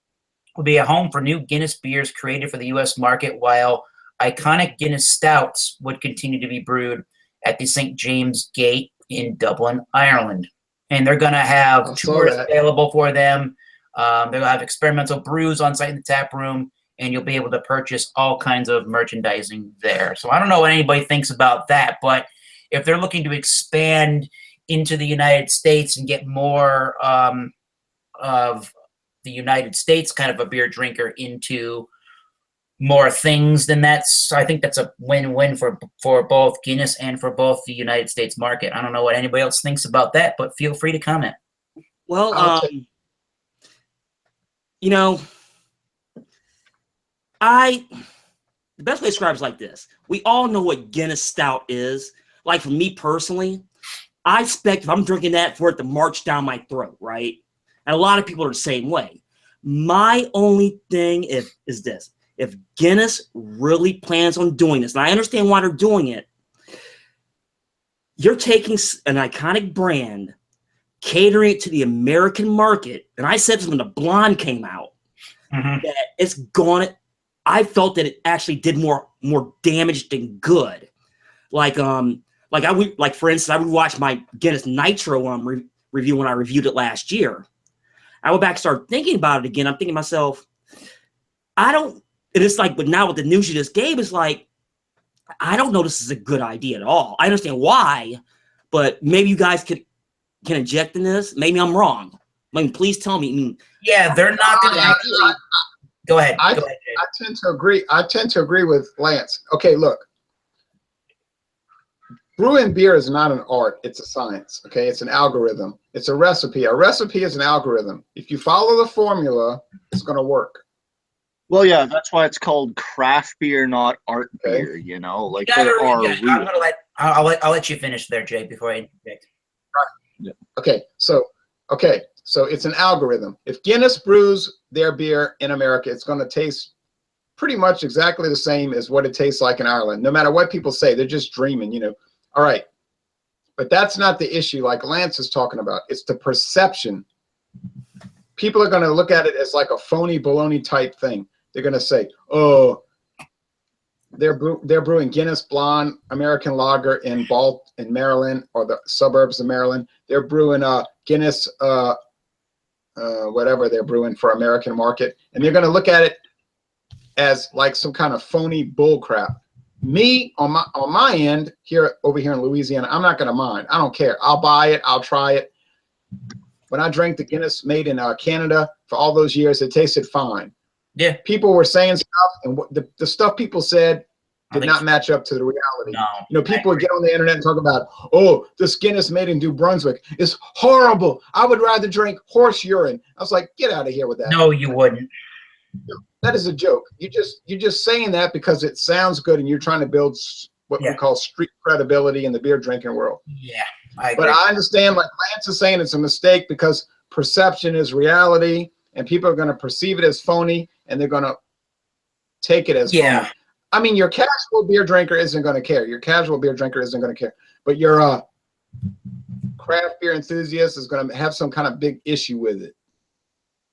for new Guinness beers created for the U.S. market, while iconic Guinness stouts would continue to be brewed at the St. James Gate in Dublin, Ireland. And they're going to have tours available for them. They're going to have experimental brews on site in the tap room, and you'll be able to purchase all kinds of merchandising there. So I don't know what anybody thinks about that, but if they're looking to expand into the United States and get more of the United States kind of a beer drinker into more things, then I think that's a win-win for both Guinness and for both the United States market. I don't know what anybody else thinks about that, but feel free to comment. Well, you know, the best way to describe it is like this. We all know what Guinness Stout is. Like for me personally, I expect if I'm drinking that for it to march down my throat, right? And a lot of people are the same way. My only thing is this. If Guinness really plans on doing this, and I understand why they're doing it, you're taking an iconic brand, catering it to the American market, and I said this when the Blonde came out, that it's gone. I felt that it actually did more damage than good. For instance, I would watch my Guinness Nitro review when I reviewed it last year. I went back and started thinking about it again. I'm thinking to myself, but now with the news you just gave, it's like, I don't know this is a good idea at all. I understand why, but maybe you guys can inject in this. Maybe I'm wrong. I mean, please tell me. Yeah, they're not going to actually. Go ahead. I tend to agree. I tend to agree with Lance. Okay, look. Brewing beer is not an art. It's a science. Okay, it's an algorithm. It's a recipe. A recipe is an algorithm. If you follow the formula, it's going to work. Well, yeah, that's why it's called craft beer, not art beer. You know, like I'll let you finish there, Jay, before I interject. Okay, so it's an algorithm. If Guinness brews their beer in America, it's going to taste pretty much exactly the same as what it tastes like in Ireland. No matter what people say, they're just dreaming, you know. All right, but that's not the issue like Lance is talking about. It's the perception. People are going to look at it as like a phony baloney type thing. They're going to say, oh, they're brewing Guinness Blonde American Lager in Maryland, or the suburbs of Maryland. They're brewing Guinness whatever they're brewing for American market, and they're going to look at it as like some kind of phony bull crap. Me on my end over here in Louisiana, I'm not going to mind. I don't care. I'll buy it. I'll try it. When I drank the Guinness made in Canada for all those years, it tasted fine. Yeah. People were saying stuff, and the stuff people said did not match up to the reality. No, you know, people would get on the internet and talk about, oh, this Guinness made in New Brunswick is horrible. I would rather drink horse urine. I was like, get out of here with that. No, you wouldn't. That is a joke. You're just saying that because it sounds good, and you're trying to build what we call street credibility in the beer drinking world. Yeah, I agree. But I understand, like Lance is saying, it's a mistake because perception is reality, and people are going to perceive it as phony, and they're going to take it as phony. I mean, your casual beer drinker isn't going to care. Your casual beer drinker isn't going to care. But your craft beer enthusiast is going to have some kind of big issue with it.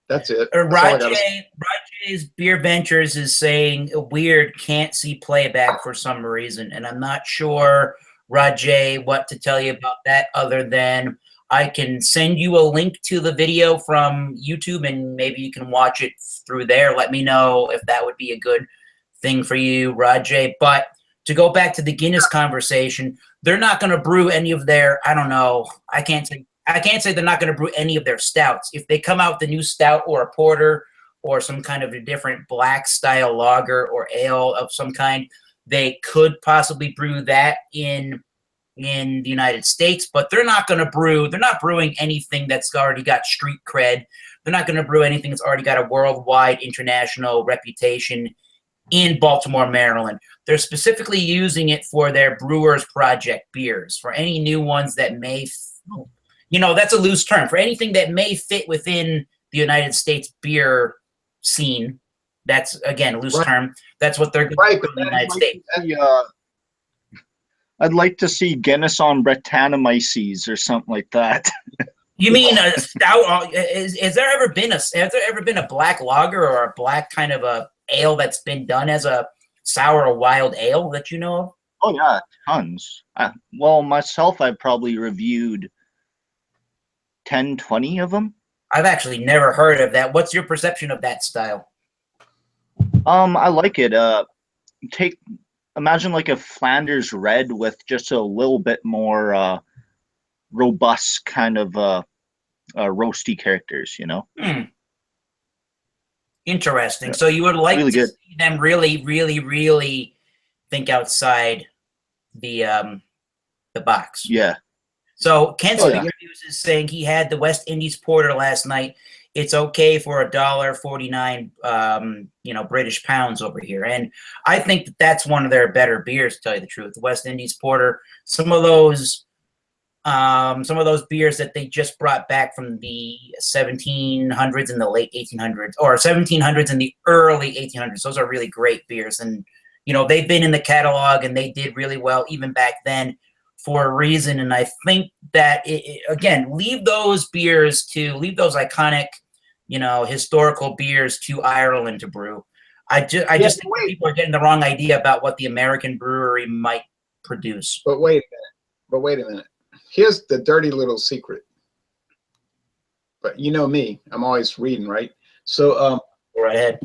That's it. Rajay's Beer Ventures is saying Weird can't see playback for some reason, and I'm not sure, Rajay, what to tell you about that other than I can send you a link to the video from YouTube, and maybe you can watch it through there. Let me know if that would be a good thing for you, Rajay. But to go back to the Guinness conversation, they're not going to brew any of their, I don't know, I can't say they're not going to brew any of their stouts. If they come out with a new stout or a porter or some kind of a different black style lager or ale of some kind, they could possibly brew that in the United States, but they're not brewing anything that's already got street cred. They're not going to brew anything that's already got a worldwide international reputation in Baltimore, Maryland. They're specifically using it for their Brewers Project beers, for any new ones that may, that's a loose term, for anything that may fit within the United States beer scene. That's, again, a loose term. That's what they're going to do in the United States. I'd like to see Guinness on Brettanomyces or something like that. You mean a stout? Has there ever been a black lager or a black kind of a ale that's been done as a sour or wild ale that you know of? Oh yeah, tons. Well, myself, I've probably reviewed 10, 20 of them. I've actually never heard of that. What's your perception of that style? I like it. Imagine like a Flanders Red with just a little bit more robust kind of roasty characters, Interesting. Yeah. So you would like really to good. see them really, really, really think outside the box. Yeah. So Ken Oh, yeah. Reviews is saying he had the West Indies Porter last night. It's okay for $1.49, British pounds over here. And I think that's one of their better beers, to tell you the truth. The West Indies Porter, some of those beers that they just brought back from the 1700s and the late 1800s, or 1700s and the early 1800s. Those are really great beers. And, they've been in the catalog and they did really well even back then for a reason. And I think that, again, leave those iconic, historical beers to Ireland to brew. I just think people are getting the wrong idea about what the American brewery might produce. But wait a minute. Here's the dirty little secret. But you know me, I'm always reading, right? So Go right ahead.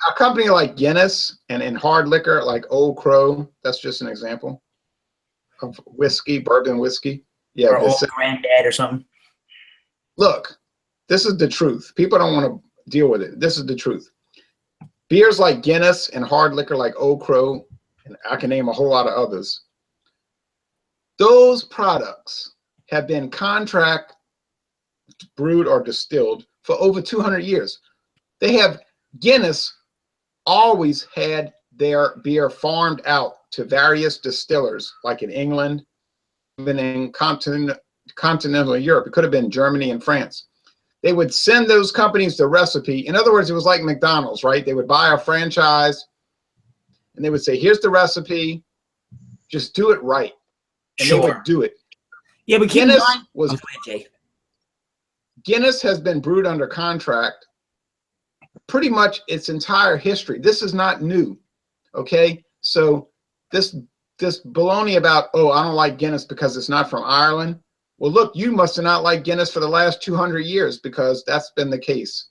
a company like Guinness and in hard liquor like Old Crow, that's just an example of whiskey, bourbon whiskey. Yeah, Or Old Granddad or something. Look, this is the truth. People don't want to deal with it. This is the truth. Beers like Guinness and hard liquor like Old Crow, and I can name a whole lot of others, those products have been contract brewed or distilled for over 200 years. Guinness always had their beer farmed out to various distillers, like in England, even in continental Europe. It could have been Germany and France. They would send those companies the recipe. In other words, it was like McDonald's, right? They would buy a franchise and they would say, here's the recipe, just do it right. And they would do it. Yeah, but keep in Guinness mind, was, go ahead, Jay. Guinness has been brewed under contract pretty much its entire history. This is not new, okay? So this baloney about, oh, I don't like Guinness because it's not from Ireland. Well, look, you must have not liked Guinness for the last 200 years because that's been the case.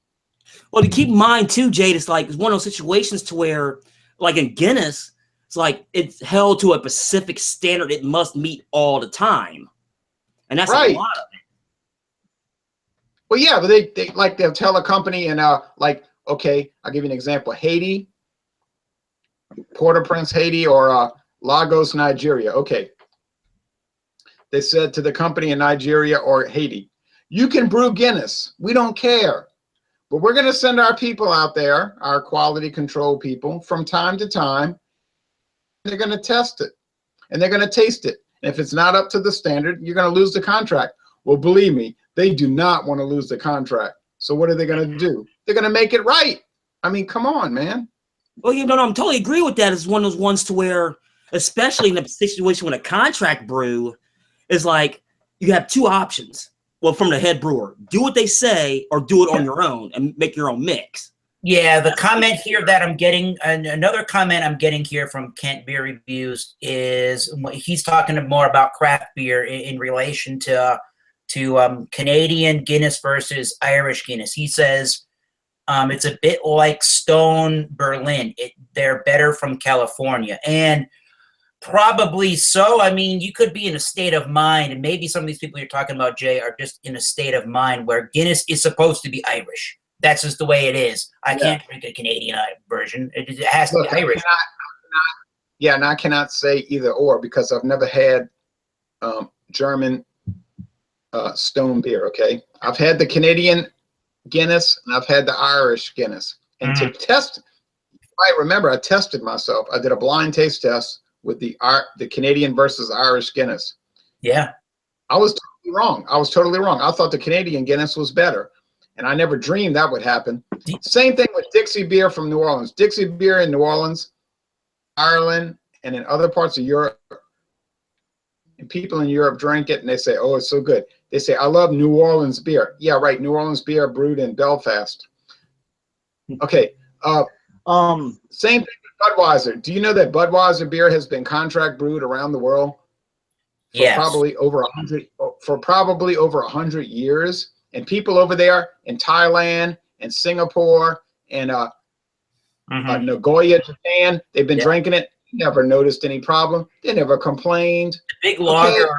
Well, to keep in mind too, Jade, it's like it's one of those situations to where, like in Guinness, it's like it's held to a specific standard it must meet all the time, and that's Right. a lot of it. Well, yeah, but they like they'll tell a company and like, okay, I'll give you an example. Haiti, Port-au-Prince, Haiti, or Lagos, Nigeria. Okay. They said to the company in Nigeria or Haiti, you can brew Guinness. We don't care. But we're going to send our people out there, our quality control people, from time to time. They're going to test it and they're going to taste it. And if it's not up to the standard, you're going to lose the contract. Well, believe me, they do not want to lose the contract. So what are they going to do? They're going to make it right. I mean, come on, man. Well, you know, I'm totally agree with that. It's one of those ones to where, especially in a situation with a contract brew, is like you have two options. Well, from the head brewer, do what they say or do it on your own and make your own mix. Yeah, the comment here that I'm getting, another comment I'm getting here from Kent Beer Reviews is he's talking more about craft beer in relation to Canadian Guinness versus Irish Guinness. He says it's a bit like Stone Berlin. They're better from California. And probably so. I mean, you could be in a state of mind, and maybe some of these people you're talking about, Jay, are just in a state of mind where Guinness is supposed to be Irish. That's just the way it is. I can't drink a Canadian version. It has to be Irish. And I cannot say either or because I've never had German stone beer, okay? I've had the Canadian Guinness and I've had the Irish Guinness. And to test, I remember I tested myself. I did a blind taste test with the Canadian versus Irish Guinness. Yeah. I was totally wrong. I thought the Canadian Guinness was better. And I never dreamed that would happen. Same thing with Dixie beer from New Orleans. Dixie beer in New Orleans, Ireland, and in other parts of Europe. And people in Europe drink it and they say, oh, it's so good. They say, I love New Orleans beer. Yeah, right. New Orleans beer brewed in Belfast. Okay. Same thing with Budweiser. Do you know that Budweiser beer has been contract brewed around the world for probably over 100 years? And people over there in Thailand and Singapore and Nagoya, Japan, they've been drinking it. Never noticed any problem. They never complained. The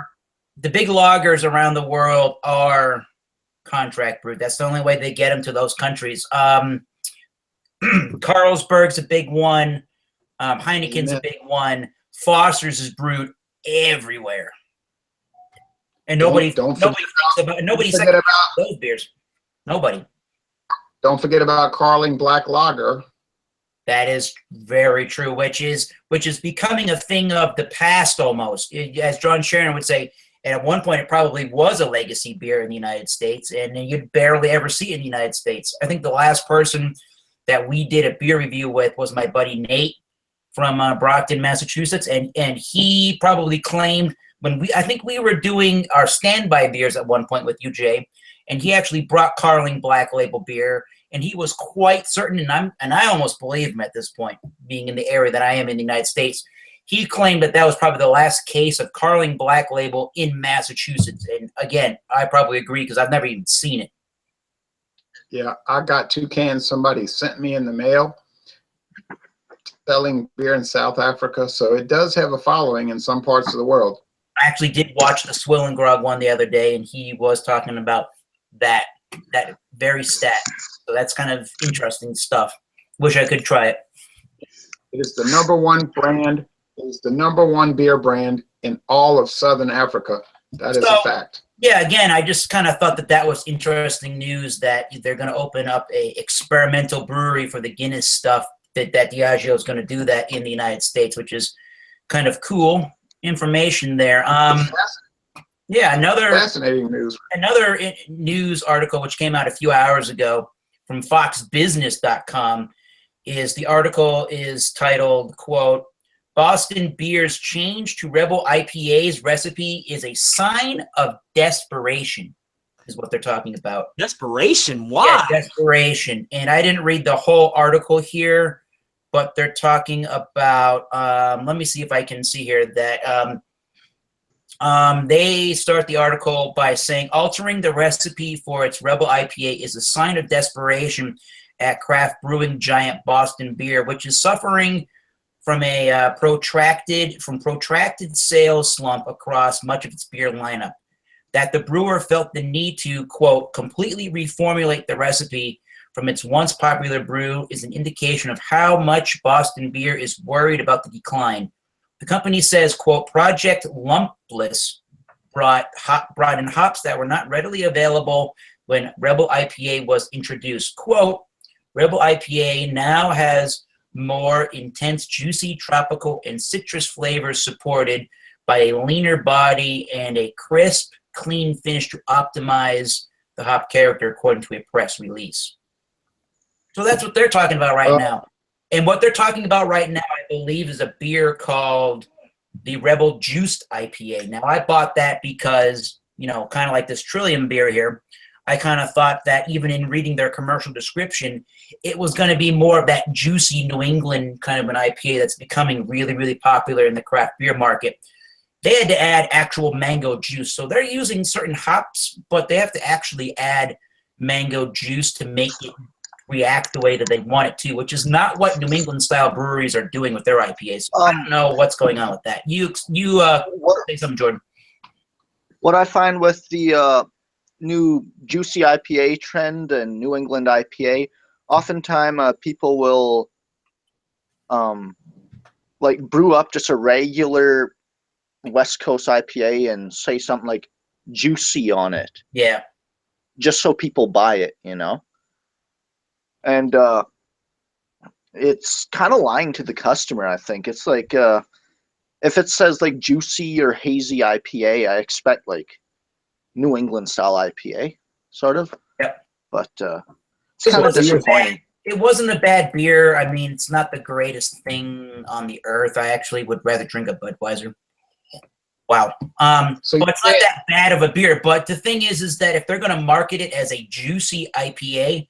big lagers around the world are contract brewed. That's the only way they get them to those countries. Carlsberg's a big one. Heineken's a big one. Foster's is brewed everywhere. And nobody thinks about those beers. Nobody. Don't forget about Carling Black Lager. That is very true, which is becoming a thing of the past almost. As John Sharon would say, and at one point it probably was a legacy beer in the United States, and you'd barely ever see it in the United States. I think the last person that we did a beer review with was my buddy Nate from Brockton, Massachusetts, and he probably claimed I think we were doing our standby beers at one point with you, Jay, and he actually brought Carling Black Label beer, and he was quite certain, and I almost believe him at this point, being in the area that I am in the United States. He claimed that was probably the last case of Carling Black Label in Massachusetts, and again, I probably agree because I've never even seen it. Yeah, I got 2 cans somebody sent me in the mail selling beer in South Africa, so it does have a following in some parts of the world. I actually did watch the Swill and Grog one the other day, and he was talking about that very stat. So that's kind of interesting stuff. Wish I could try it. It is the #1 brand. It is the #1 beer brand in all of Southern Africa. That is a fact. Yeah, again, I just kind of thought that was interesting news that they're going to open up a experimental brewery for the Guinness stuff, that Diageo is going to do that in the United States, which is kind of cool information there. Yeah, Fascinating news. another news article which came out a few hours ago from foxbusiness.com is the article is titled, quote, Boston Beer's change to Rebel IPA's recipe is a sign of desperation, is what they're talking about. Desperation? Why? Yeah, desperation. And I didn't read the whole article here, but they're talking about, let me see if I can see here that they start the article by saying altering the recipe for its Rebel IPA is a sign of desperation at craft brewing giant Boston Beer, which is suffering from a protracted sales slump across much of its beer lineup. That the brewer felt the need to, quote, completely reformulate the recipe from its once popular brew is an indication of how much Boston Beer is worried about the decline. The company says, quote, Project Lumpless brought in hops that were not readily available when Rebel IPA was introduced. Quote, Rebel IPA now has more intense, juicy, tropical, and citrus flavors supported by a leaner body and a crisp, clean finish to optimize the hop character, according to a press release. So that's what they're talking about right now. And what they're talking about right now, I believe, is a beer called the Rebel Juiced IPA. Now, I bought that because, you know, kind of like this Trillium beer here, I kind of thought that even in reading their commercial description, it was going to be more of that juicy New England kind of an IPA that's becoming really, really popular in the craft beer market. They had to add actual mango juice. So they're using certain hops, but they have to actually add mango juice to make it react the way that they want it to, which is not what New England style breweries are doing with their IPAs. So I don't know what's going on with that. You say something, Jordan. What I find with the new juicy IPA trend and New England IPA, oftentimes people will like brew up just a regular West Coast IPA and say something like juicy on it. Yeah. Just so people buy it, you know? And it's kind of lying to the customer, I think. It's like if it says like juicy or hazy IPA, I expect like New England style IPA, sort of. Yep. But it's kind of disappointing. It wasn't a bad beer. I mean, it's not the greatest thing on the earth. I actually would rather drink a Budweiser. Wow. So but it's not that bad of a beer. But the thing is that if they're going to market it as a juicy IPA,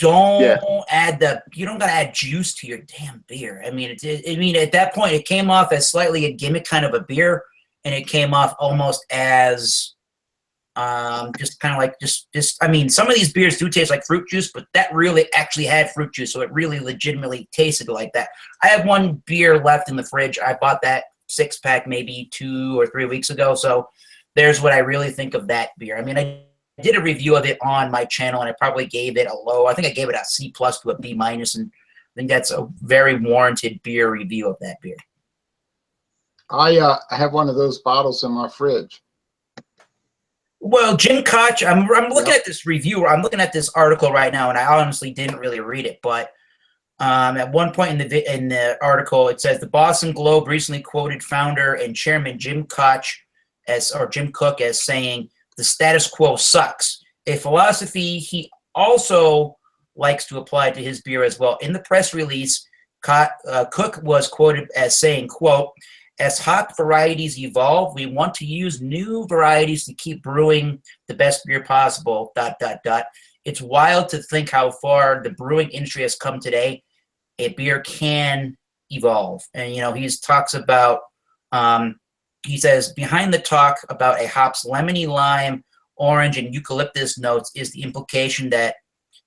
you don't gotta add juice to your damn beer. I mean, at that point, it came off as slightly a gimmick kind of a beer, and it came off almost as just kind of like just. I mean, some of these beers do taste like fruit juice, but that really actually had fruit juice, so it really legitimately tasted like that. I have one beer left in the fridge. I bought that 6-pack maybe 2 or 3 weeks ago. So there's what I really think of that beer. I mean, I did a review of it on my channel, and I probably gave it a low. I think I gave it a C+ to a B-, and I think that's a very warranted beer review of that beer. I have one of those bottles in my fridge. Well, Jim Koch, I'm looking at this review. I'm looking at this article right now, and I honestly didn't really read it, but at one point in the article, it says the Boston Globe recently quoted founder and chairman Jim Cook as saying, the status quo sucks, a philosophy he also likes to apply to his beer as well. In the press release, Cook was quoted as saying, quote, as hop varieties evolve, we want to use new varieties to keep brewing the best beer possible, ... It's wild to think how far the brewing industry has come today. A beer can evolve. And, you know, he talks about, he says, behind the talk about a hop's lemony lime, orange, and eucalyptus notes is the implication that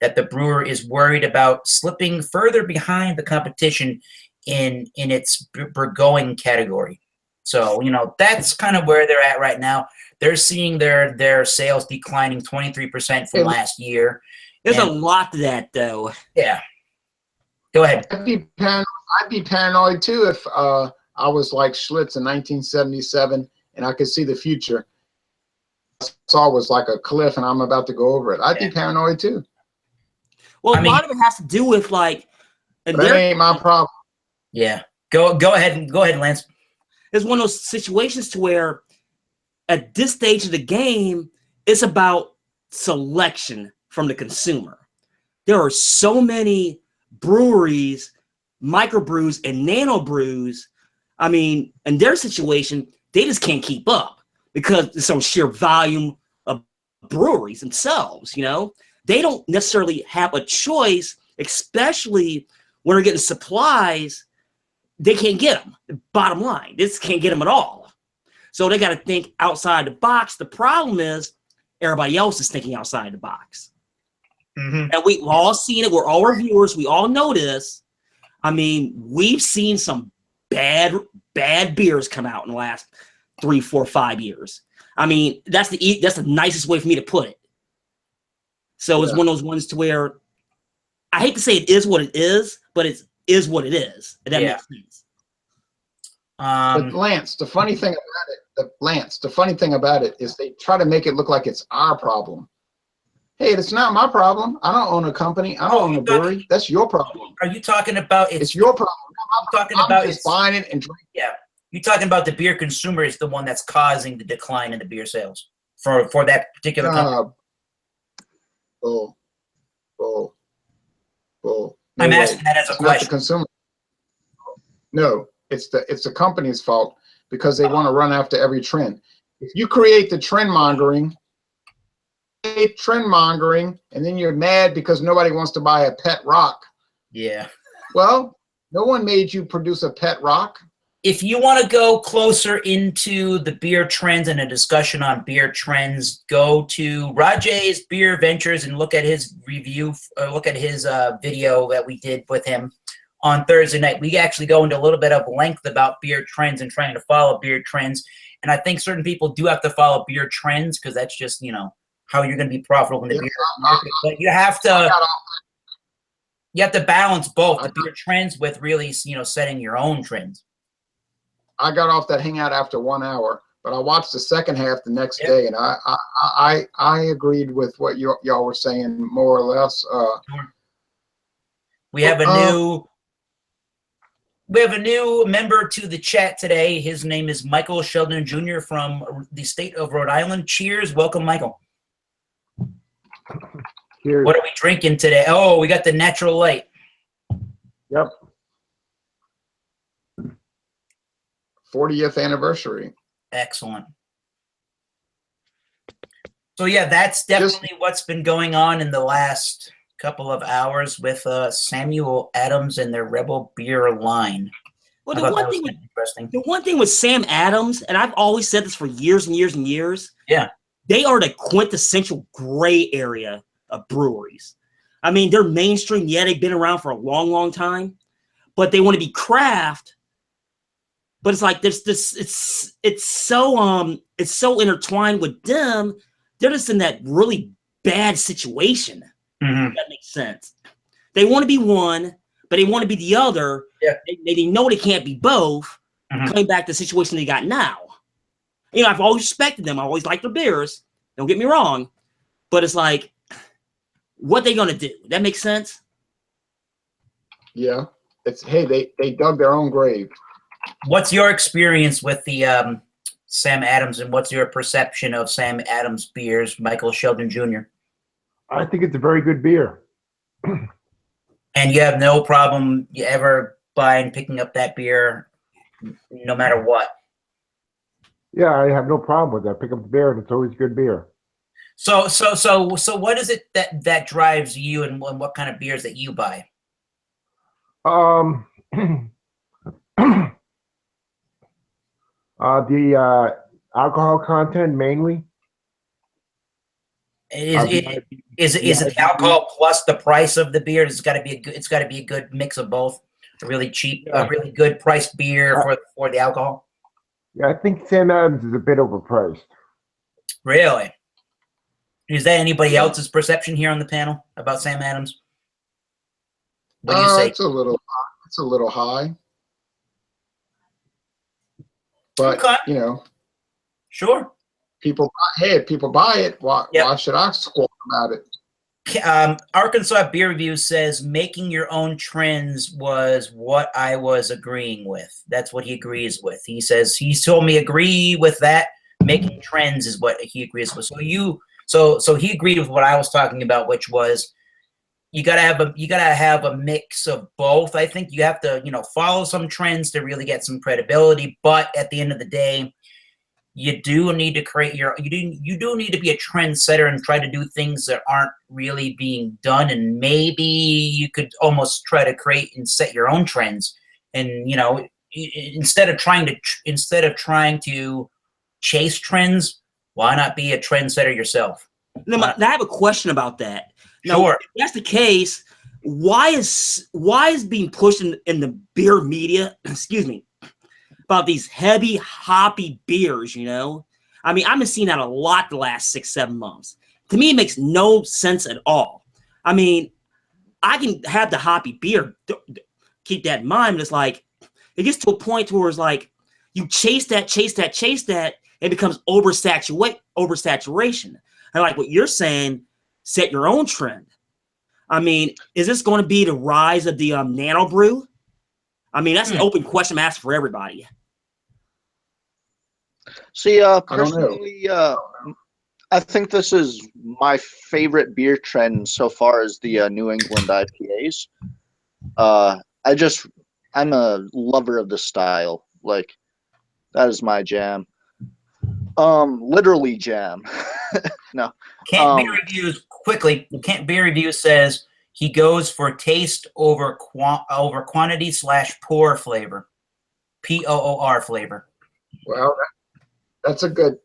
the brewer is worried about slipping further behind the competition in its brewing category. So, you know, that's kind of where they're at right now. They're seeing their sales declining 23% from last year. There's a lot to that, though. Yeah. Go ahead. I'd be paranoid too if I was like Schlitz in 1977 and I could see the future. I saw it was like a cliff and I'm about to go over it. I'd be paranoid too. Well, a lot of it has to do with like. That ain't my problem. Yeah. Go ahead, Lance. It's one of those situations to where at this stage of the game, it's about selection from the consumer. There are so many breweries, microbrews, and nano brews. I mean, in their situation, they just can't keep up because there's some sheer volume of breweries themselves, you know? They don't necessarily have a choice, especially when they're getting supplies. They can't get them. Bottom line, this can't get them at all. So they got to think outside the box. The problem is everybody else is thinking outside the box. Mm-hmm. And we've all seen it. We're all reviewers. We all know this. I mean, we've seen some bad beers come out in the last 3, 4, 5 years. I mean, that's the nicest way for me to put it. So it's one of those ones to where I hate to say it is what it is, but it is what it is. If that makes sense. But Lance, the funny thing about it is they try to make it look like it's our problem. Hey, it's not my problem. I don't own a company. I don't own a brewery. That's your problem. Are you talking about it's your problem? I'm just buying it and drinking. Yeah, you're talking about the beer consumer is the one that's causing the decline in the beer sales for that particular company. Bull. I'm asking that as a question. Not the consumer. No, it's the company's fault because they want to run after every trend. If you create the trend mongering, and then you're mad because nobody wants to buy a pet rock. Yeah. Well, no one made you produce a pet rock. If you want to go closer into the beer trends and a discussion on beer trends, go to Rajay's Beer Ventures and look at his review, look at his video that we did with him on Thursday night. We actually go into a little bit of length about beer trends and trying to follow beer trends. And I think certain people do have to follow beer trends because that's just, you know, how you're going to be profitable in the beer market. But you have to balance both the beer trends with really, you know, setting your own trends. I got off that hangout after 1 hour, but I watched the second half the next day, and I agreed with what y'all were saying more or less. We have a new member to the chat today. His name is Michael Sheldon Jr. from the state of Rhode Island. Cheers. Welcome, Michael. Cheers. What are we drinking today? Oh, we got the Natural Light. Yep. 40th anniversary. Excellent. So yeah, that's definitely what's been going on in the last couple of hours with Samuel Adams and their Rebel Beer line. Well, the one thing with Sam Adams, and I've always said this for years and years and years. Yeah. They are the quintessential gray area of breweries. I mean, they're mainstream. Yeah, they've been around for a long, long time, but they want to be craft. But it's like there's this. It's so intertwined with them. They're just in that really bad situation. Mm-hmm. If that makes sense. They want to be one, but they want to be the other. Yeah. They know they can't be both. Mm-hmm. Coming back to the situation they got now. You know, I've always respected them. I always liked their beers. Don't get me wrong. But it's like, what they gonna do? That makes sense? Yeah. They dug their own grave. What's your experience with the Sam Adams, and what's your perception of Sam Adams beers, Michael Sheldon Jr.? I think it's a very good beer. And you have no problem you ever buying, picking up that beer, no matter what? Yeah, I have no problem with that. Pick up the beer, and it's always good beer. So what is it that drives you, and what kind of beers that you buy? The alcohol content mainly. Is it the alcohol plus the price of the beer? It's got to be a good mix of both. A really cheap, a really good priced beer for the alcohol. Yeah, I think Sam Adams is a bit overpriced. Really? Is that anybody else's perception here on the panel about Sam Adams? What do you say? It's a little high. But Okay. you know, Sure. people buy it. Why should I squawk about it? Arkansas Beer Review says making your own trends was what I was agreeing with. That's what he agrees with. He says he told me agree with that. making trends is what he agrees with. So he agreed with what I was talking about, which was you gotta have a mix of both. I think you have to, follow some trends to really get some credibility, but at the end of the day, you do need to you do need to be a trendsetter and try to do things that aren't really being done, and maybe you could almost try to create and set your own trends. And instead of trying to chase trends, why not be a trendsetter yourself? Now, I have a question about that. Now, Sure. if that's the case, why is being pushed in the beer media, excuse me, about these heavy hoppy beers, I mean, I've been seeing that a lot the last 6-7 months. To me, it makes no sense at all. I mean, I can have the hoppy beer, keep that in mind, but it's like, it gets to a point where it's like, you chase that, it becomes oversaturation. And like what you're saying, set your own trend. I mean, is this going to be the rise of the nano brew? I mean, that's an open question I'm asking for everybody. See, personally, I think this is my favorite beer trend so far as the New England IPAs. I'm a lover of the style. Like, that is my jam. Literally jam. No. Can't Beer Reviews quickly. Can't Beer Reviews says he goes for taste over quantity / pour flavor, POOR flavor. Well, that's a good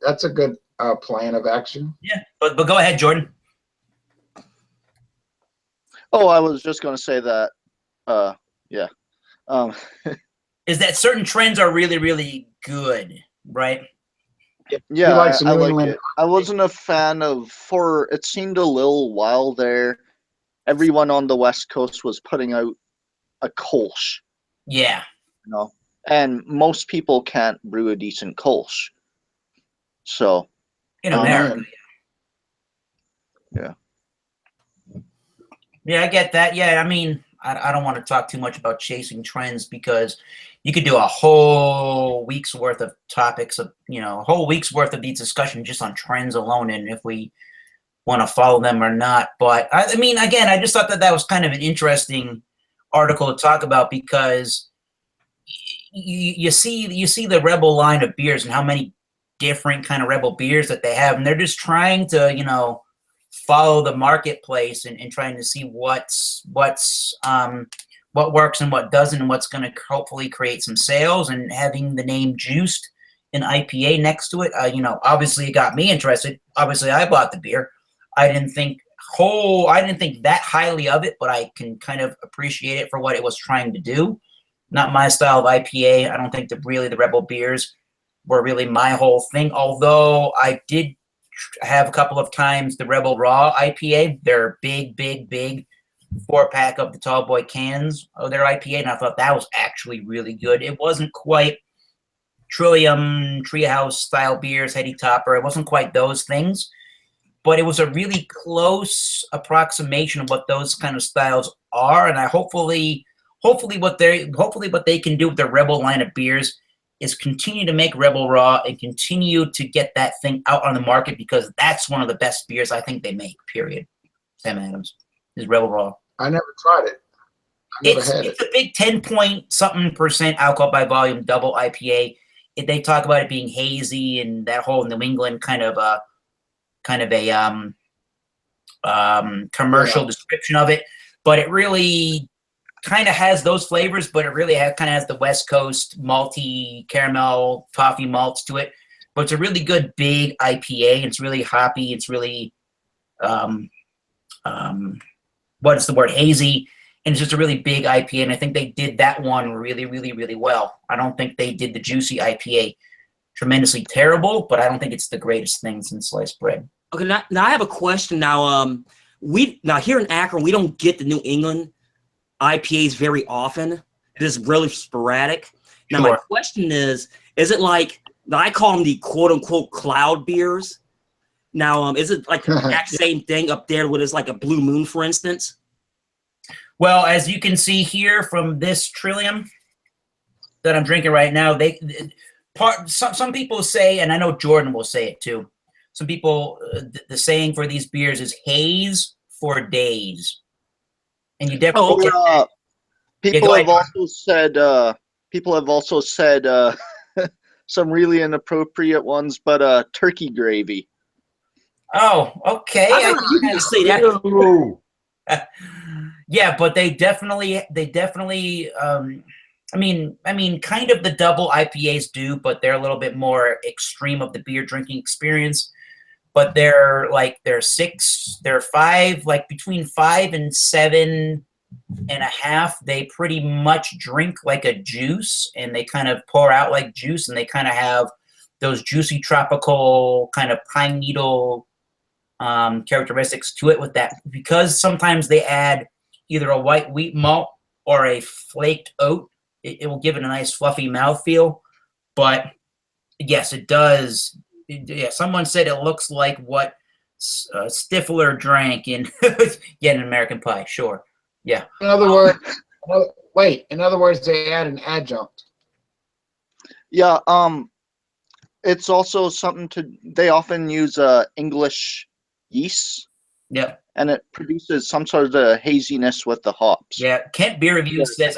plan of action. Yeah, but go ahead, Jordan. Oh, I was just going to say that. Yeah. Is that certain trends are really, really good, right? Yeah, likes I New like England. it. I wasn't a fan of, it seemed a little while there, everyone on the West Coast was putting out a Kolsch. Yeah. And most people can't brew a decent Kolsch. So. In America. Yeah. Yeah, I get that. Yeah, I mean, I don't want to talk too much about chasing trends because you could do a whole week's worth of topics of, a whole week's worth of these discussions just on trends alone, and if we want to follow them or not. But I mean, again, I just thought that was kind of an interesting article to talk about because you see the Rebel line of beers and how many different kind of Rebel beers that they have, and they're just trying to, follow the marketplace and trying to see what works and what doesn't, and what's going to hopefully create some sales. And having the name Juiced in IPA next to it, obviously it got me interested. Obviously, I bought the beer. I didn't think that highly of it, but I can kind of appreciate it for what it was trying to do. Not my style of IPA. I don't think the Rebel beers were really my whole thing. Although I did have a couple of times the Rebel Raw IPA. They're big 4-pack of the tall boy cans of their IPA, and I thought that was actually really good. It wasn't quite Trillium, Treehouse style beers, Heady Topper. It wasn't quite those things, but it was a really close approximation of what those kind of styles are. And I hopefully what they can do with their Rebel line of beers is continue to make Rebel Raw and continue to get that thing out on the market, because that's one of the best beers I think they make, period. Sam Adams is Rebel Raw. I never tried it. It's a big 10-point-something% alcohol by volume double IPA. They talk about it being hazy and that whole New England kind of a commercial description of it, but it really kind of has those flavors, but it really kind of has the West Coast malty caramel toffee malts to it. But it's a really good big IPA. It's really hoppy. It's really what is the word? Hazy. And it's just a really big IPA. And I think they did that one really, really, really well. I don't think they did the juicy IPA tremendously terrible, but I don't think it's the greatest thing since sliced bread. Okay, now I have a question. Now, here in Akron, we don't get the New England IPAs very often. It is really sporadic. Now, Sure. My question is it like, I call them the quote-unquote cloud beers? Now, is it like the exact same thing up there with it's like a Blue Moon, for instance? Well, as you can see here from this Trillium that I'm drinking right now, some people say, and I know Jordan will say it too. Some people, the saying for these beers is haze for days, and you definitely Or, people go have ahead. also said some really inappropriate ones, but turkey gravy. Oh, okay. I thought you were going to say that. Ew. Yeah, but they definitely I mean kind of the double IPAs do, but they're a little bit more extreme of the beer drinking experience. But they're 5, like between 5 and 7.5. They pretty much drink like a juice, and they kind of pour out like juice, and they kind of have those juicy tropical kind of pine needle characteristics to it with that, because sometimes they add either a white wheat malt or a flaked oat. It will give it a nice fluffy mouthfeel. But yes, it does. Yeah, someone said it looks like what Stifler drank in in American Pie. Sure. Yeah. In other words, they add an adjunct. Yeah, it's also something they often use English yeast. Yeah. And it produces some sort of haziness with the hops. Yeah. Kent Beer Reviews says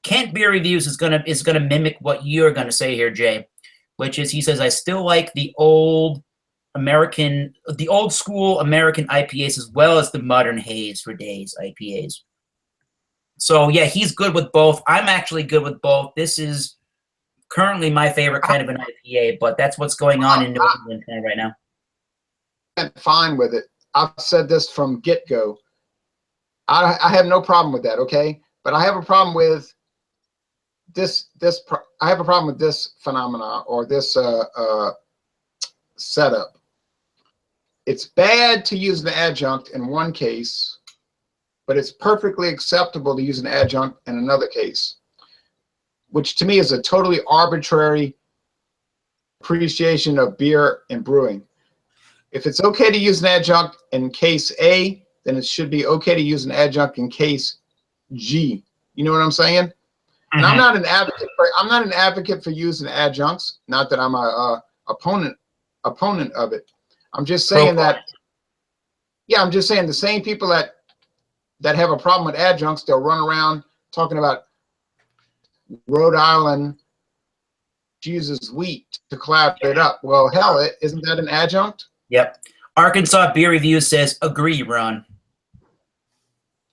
Kent Beer Reviews is gonna mimic what you're gonna say here, Jay, which is he says I still like the old school American IPAs as well as the modern haze for days IPAs. So yeah, he's good with both. I'm actually good with both. This is currently my favorite kind of an IPA, but that's what's going on in New England kind of right now. I'm fine with it. I've said this from get-go. I have no problem with that, okay? But I have a problem with this I have a problem with this phenomena or this setup. It's bad to use an adjunct in one case, but it's perfectly acceptable to use an adjunct in another case, which to me is a totally arbitrary appreciation of beer and brewing. If it's okay to use an adjunct in case A, then it should be okay to use an adjunct in case G. You know what I'm saying? And I'm not an advocate for using adjuncts. Not that I'm a opponent of it. I'm just saying that. Yeah, I'm just saying the same people that have a problem with adjuncts, they'll run around talking about Rhode Island uses wheat to clap it up. Well, hell, isn't that an adjunct? Yep. Arkansas Beer Review says, agree, Ron.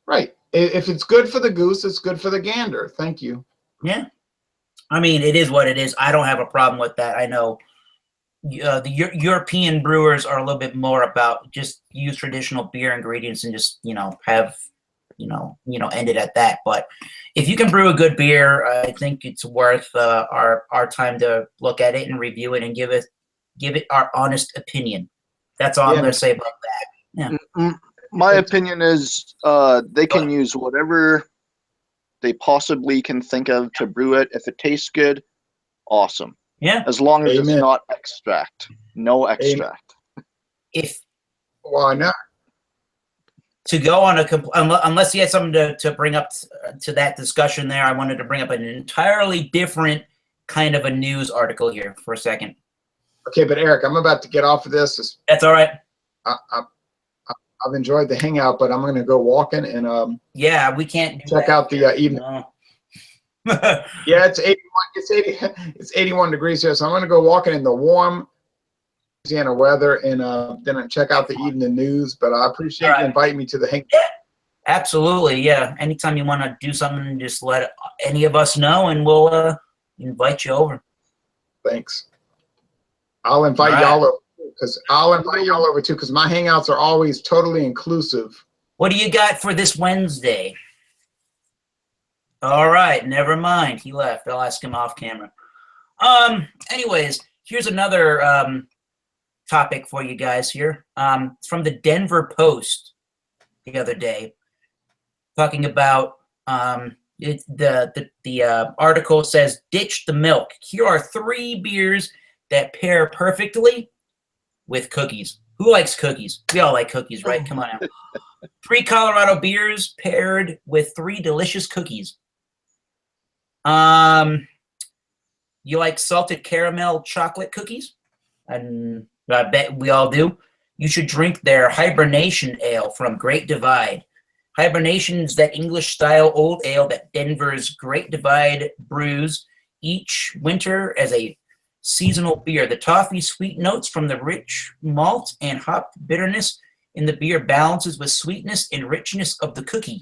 Right. If it's good for the goose, it's good for the gander. Thank you. Yeah. I mean, it is what it is. I don't have a problem with that. I know the European brewers are a little bit more about just use traditional beer ingredients and just, have, end it at that. But if you can brew a good beer, I think it's worth our time to look at it and review it and give it our honest opinion. That's all I'm going to say about that. Yeah. My opinion is they can use whatever they possibly can think of to brew it. If it tastes good, awesome. Yeah. As long as it's not extract. No extract. Why not? To go on unless you had something to bring up to that discussion there, I wanted to bring up an entirely different kind of a news article here for a second. Okay, but Eric, I'm about to get off of this. That's all right. I've enjoyed the hangout, but I'm going to go walking and yeah, we can't check out the evening. No. Yeah, it's 81. It's 81 degrees here, so I'm going to go walking in the warm Louisiana weather and then check out the evening news. But I appreciate you inviting me to the hangout. Yeah, absolutely. Yeah, anytime you want to do something, just let any of us know, and we'll invite you over. Thanks. I'll invite y'all over because my hangouts are always totally inclusive. What do you got for this Wednesday? All right, never mind. He left. I'll ask him off camera. Anyways, here's another topic for you guys here. It's from the Denver Post the other day, talking about the article says, ditch the milk. Here are 3 beers that pair perfectly with cookies. Who likes cookies? We all like cookies, right? Come on now. 3 Colorado beers paired with 3 delicious cookies. You like salted caramel chocolate cookies? And I bet we all do. You should drink their Hibernation Ale from Great Divide. Hibernation is that English-style old ale that Denver's Great Divide brews each winter as a seasonal beer. The toffee sweet notes from the rich malt and hop bitterness in the beer balances with sweetness and richness of the cookie.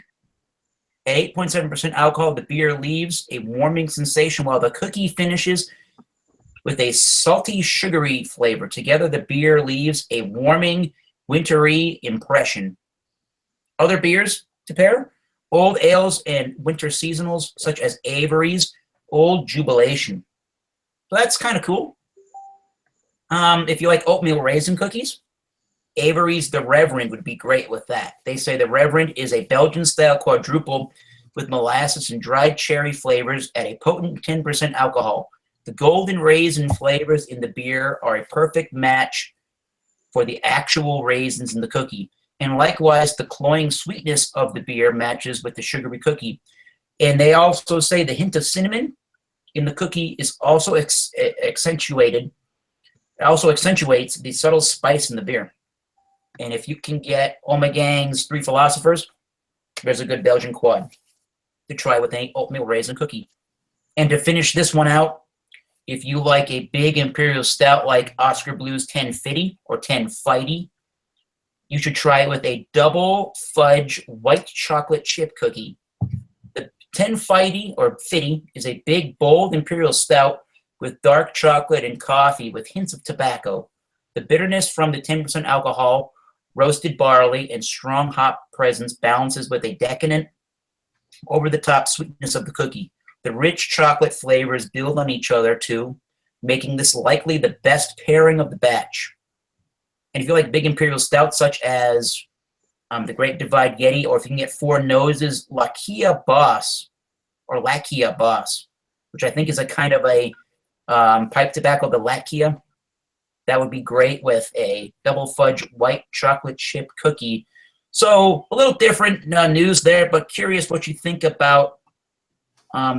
At 8.7% alcohol, the beer leaves a warming sensation while the cookie finishes with a salty, sugary flavor. Together, the beer leaves a warming, wintry impression. Other beers to pair: old ales and winter seasonals, such as Avery's Old Jubilation. So that's kind of cool. If you like oatmeal raisin cookies, Avery's The Reverend would be great with that. They say the Reverend is a Belgian-style quadruple with molasses and dried cherry flavors at a potent 10% alcohol. The golden raisin flavors in the beer are a perfect match for the actual raisins in the cookie. And likewise, the cloying sweetness of the beer matches with the sugary cookie. And they also say the hint of cinnamon in the cookie is also accentuates the subtle spice in the beer. And if you can get Omegang's Three Philosophers, there's a good Belgian quad to try with an oatmeal raisin cookie. And to finish this one out, if you like a big imperial stout like Oscar Blues 1050 or 10fighty, you should try it with a double fudge white chocolate chip cookie. The 10fighty or fitty is a big, bold imperial stout with dark chocolate and coffee with hints of tobacco. The bitterness from the 10% alcohol, roasted barley, and strong hop presence balances with a decadent, over-the-top sweetness of the cookie. The rich chocolate flavors build on each other, too, making this likely the best pairing of the batch. And if you like big imperial stouts such as the Great Divide Yeti, or if you can get Four Noses Lakia Boss, which I think is a kind of a pipe tobacco, the Lakia, that would be great with a double fudge white chocolate chip cookie. So a little different news there, but curious what you think about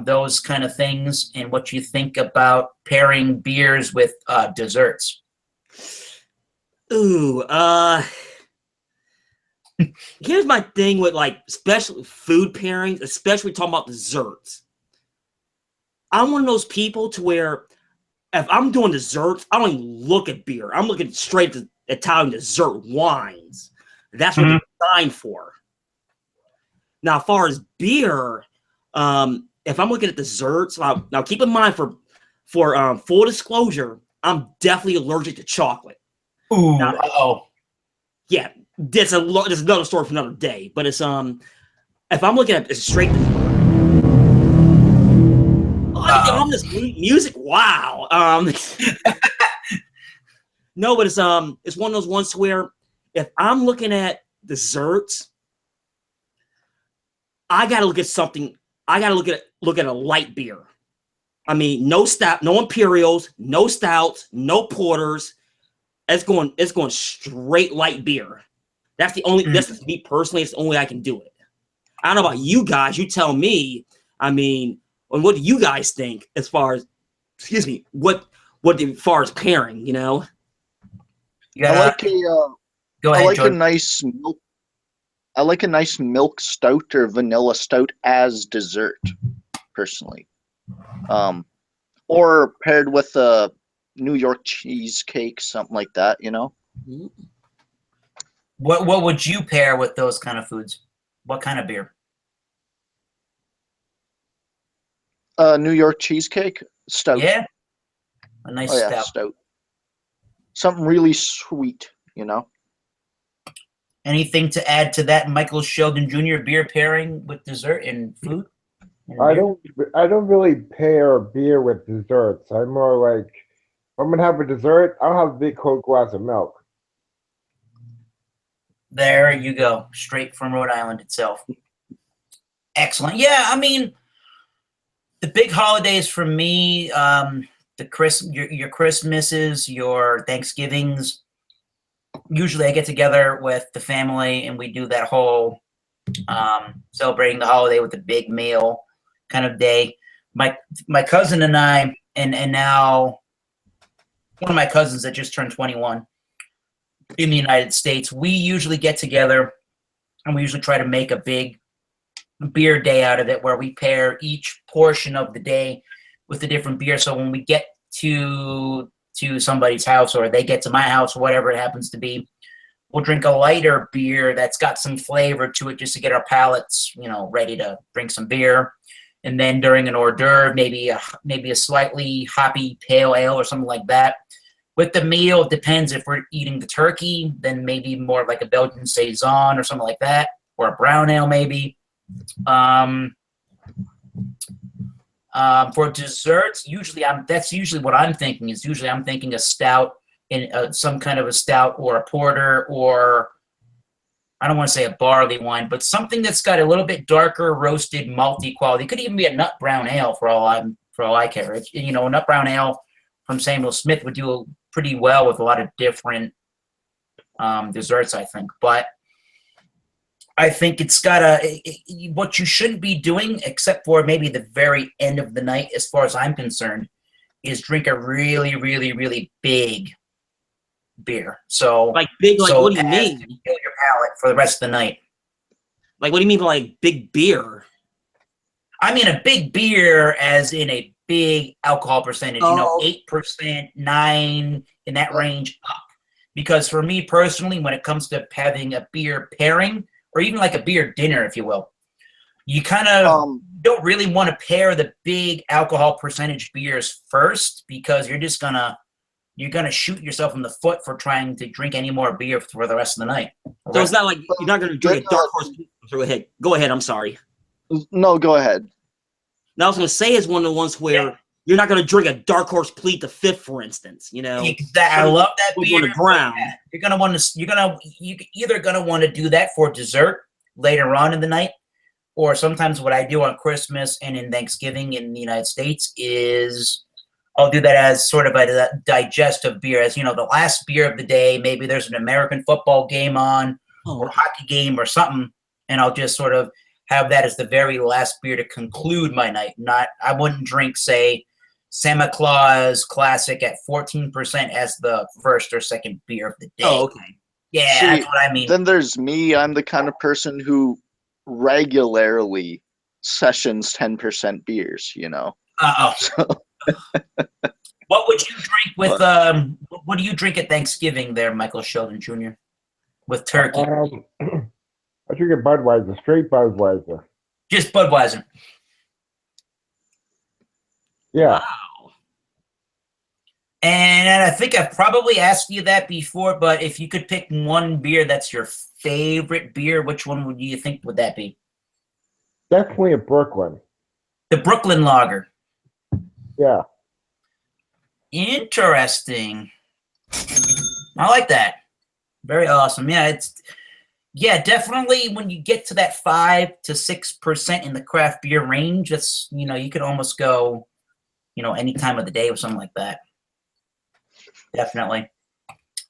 those kind of things and what you think about pairing beers with desserts. Ooh, here's my thing with like special food pairings, especially talking about desserts. I'm one of those people to where if I'm doing desserts, I don't even look at beer. I'm looking straight to Italian dessert wines. That's what they're designed for. Now, as far as beer, if I'm looking at desserts, now keep in mind for full disclosure, I'm definitely allergic to chocolate. Ooh, now, yeah, there's another story for another day. But it's if I'm looking at it straight. On this music, wow. No, but it's one of those ones where if I'm looking at desserts, I gotta look at something. I gotta look at a light beer. I mean, no stout, no imperials, no stouts, no porters. It's going straight light beer. That's the only. This is me personally. It's the only way I can do it. I don't know about you guys. You tell me. I mean, and what do you guys think as far as, excuse me, what as far as pairing? You know. Yeah. I like George. a nice milk. I like a nice milk stout or vanilla stout as dessert, personally. Or paired with a New York cheesecake, something like that, you know. What would you pair with those kind of foods? What kind of beer? New York cheesecake stout. Yeah, a nice stout. Something really sweet, you know. Anything to add to that, Michael Sheldon Jr. beer pairing with dessert and food? I don't really pair beer with desserts. I'm more like, if I'm gonna have a dessert, I'll have a big cold glass of milk. There you go, straight from Rhode Island itself. Excellent. Yeah, I mean, the big holidays for me, your Christmases, your Thanksgivings. Usually, I get together with the family and we do that whole celebrating the holiday with a big meal kind of day. My cousin and I, and now one of my cousins that just turned 21 in the United States, we usually get together and we usually try to make a big beer day out of it where we pair each portion of the day with a different beer. So when we get to somebody's house or they get to my house, whatever it happens to be, we'll drink a lighter beer that's got some flavor to it just to get our palates, ready to drink some beer. And then during an hors d'oeuvre, maybe a slightly hoppy pale ale or something like that. With the meal, it depends if we're eating the turkey, then maybe more like a Belgian Saison or something like that, or a brown ale maybe. For desserts, that's usually what I'm thinking. I'm thinking a stout, in some kind of a stout or a porter, or I don't want to say a barley wine, but something that's got a little bit darker roasted malty quality. It could even be a nut brown ale for all I care. A nut brown ale from Samuel Smith would do pretty well with a lot of different desserts, I think. But I think it's got what you shouldn't be doing, except for maybe the very end of the night, as far as I'm concerned, is drink a really, really, really big beer. So Like big, like what do you mean? To kill your palate for the rest of the night. Like what do you mean by like big beer? I mean a big beer as in a big alcohol percentage, 8%, 9%, in that range up. Because for me personally, when it comes to having a beer pairing, or even like a beer dinner, if you will, you kind of don't really want to pair the big alcohol percentage beers first, because you're gonna shoot yourself in the foot for trying to drink any more beer for the rest of the night. So it's not like you're not gonna drink a dark horse. Go ahead. I'm sorry. No, go ahead. Now I was gonna say is one of the ones where you're not gonna drink a dark horse Pleat the Fifth, for instance. Exactly. I love that beer. On the ground. You're either gonna want to do that for dessert later on in the night, or sometimes what I do on Christmas and in Thanksgiving in the United States is I'll do that as sort of a digestive beer, as the last beer of the day. Maybe there's an American football game on, or a hockey game or something, and I'll just sort of have that as the very last beer to conclude my night. I wouldn't drink, say, Santa Claus Classic at 14% as the first or second beer of the day. Oh, okay. Yeah, See, that's what I mean. Then there's me. I'm the kind of person who regularly sessions 10% beers, Uh-oh. What would you drink with what do you drink at Thanksgiving there, Michael Sheldon Jr.? With turkey? I drink a Budweiser, straight Budweiser. Just Budweiser. Yeah. Wow. And I think I've probably asked you that before, but if you could pick one beer that's your favorite beer, which one would you think would that be? Definitely a Brooklyn. The Brooklyn Lager. Yeah. Interesting. I like that. Very awesome. Yeah, definitely when you get to that 5 to 6% in the craft beer range, that's you could almost go, any time of the day with something like that. Definitely.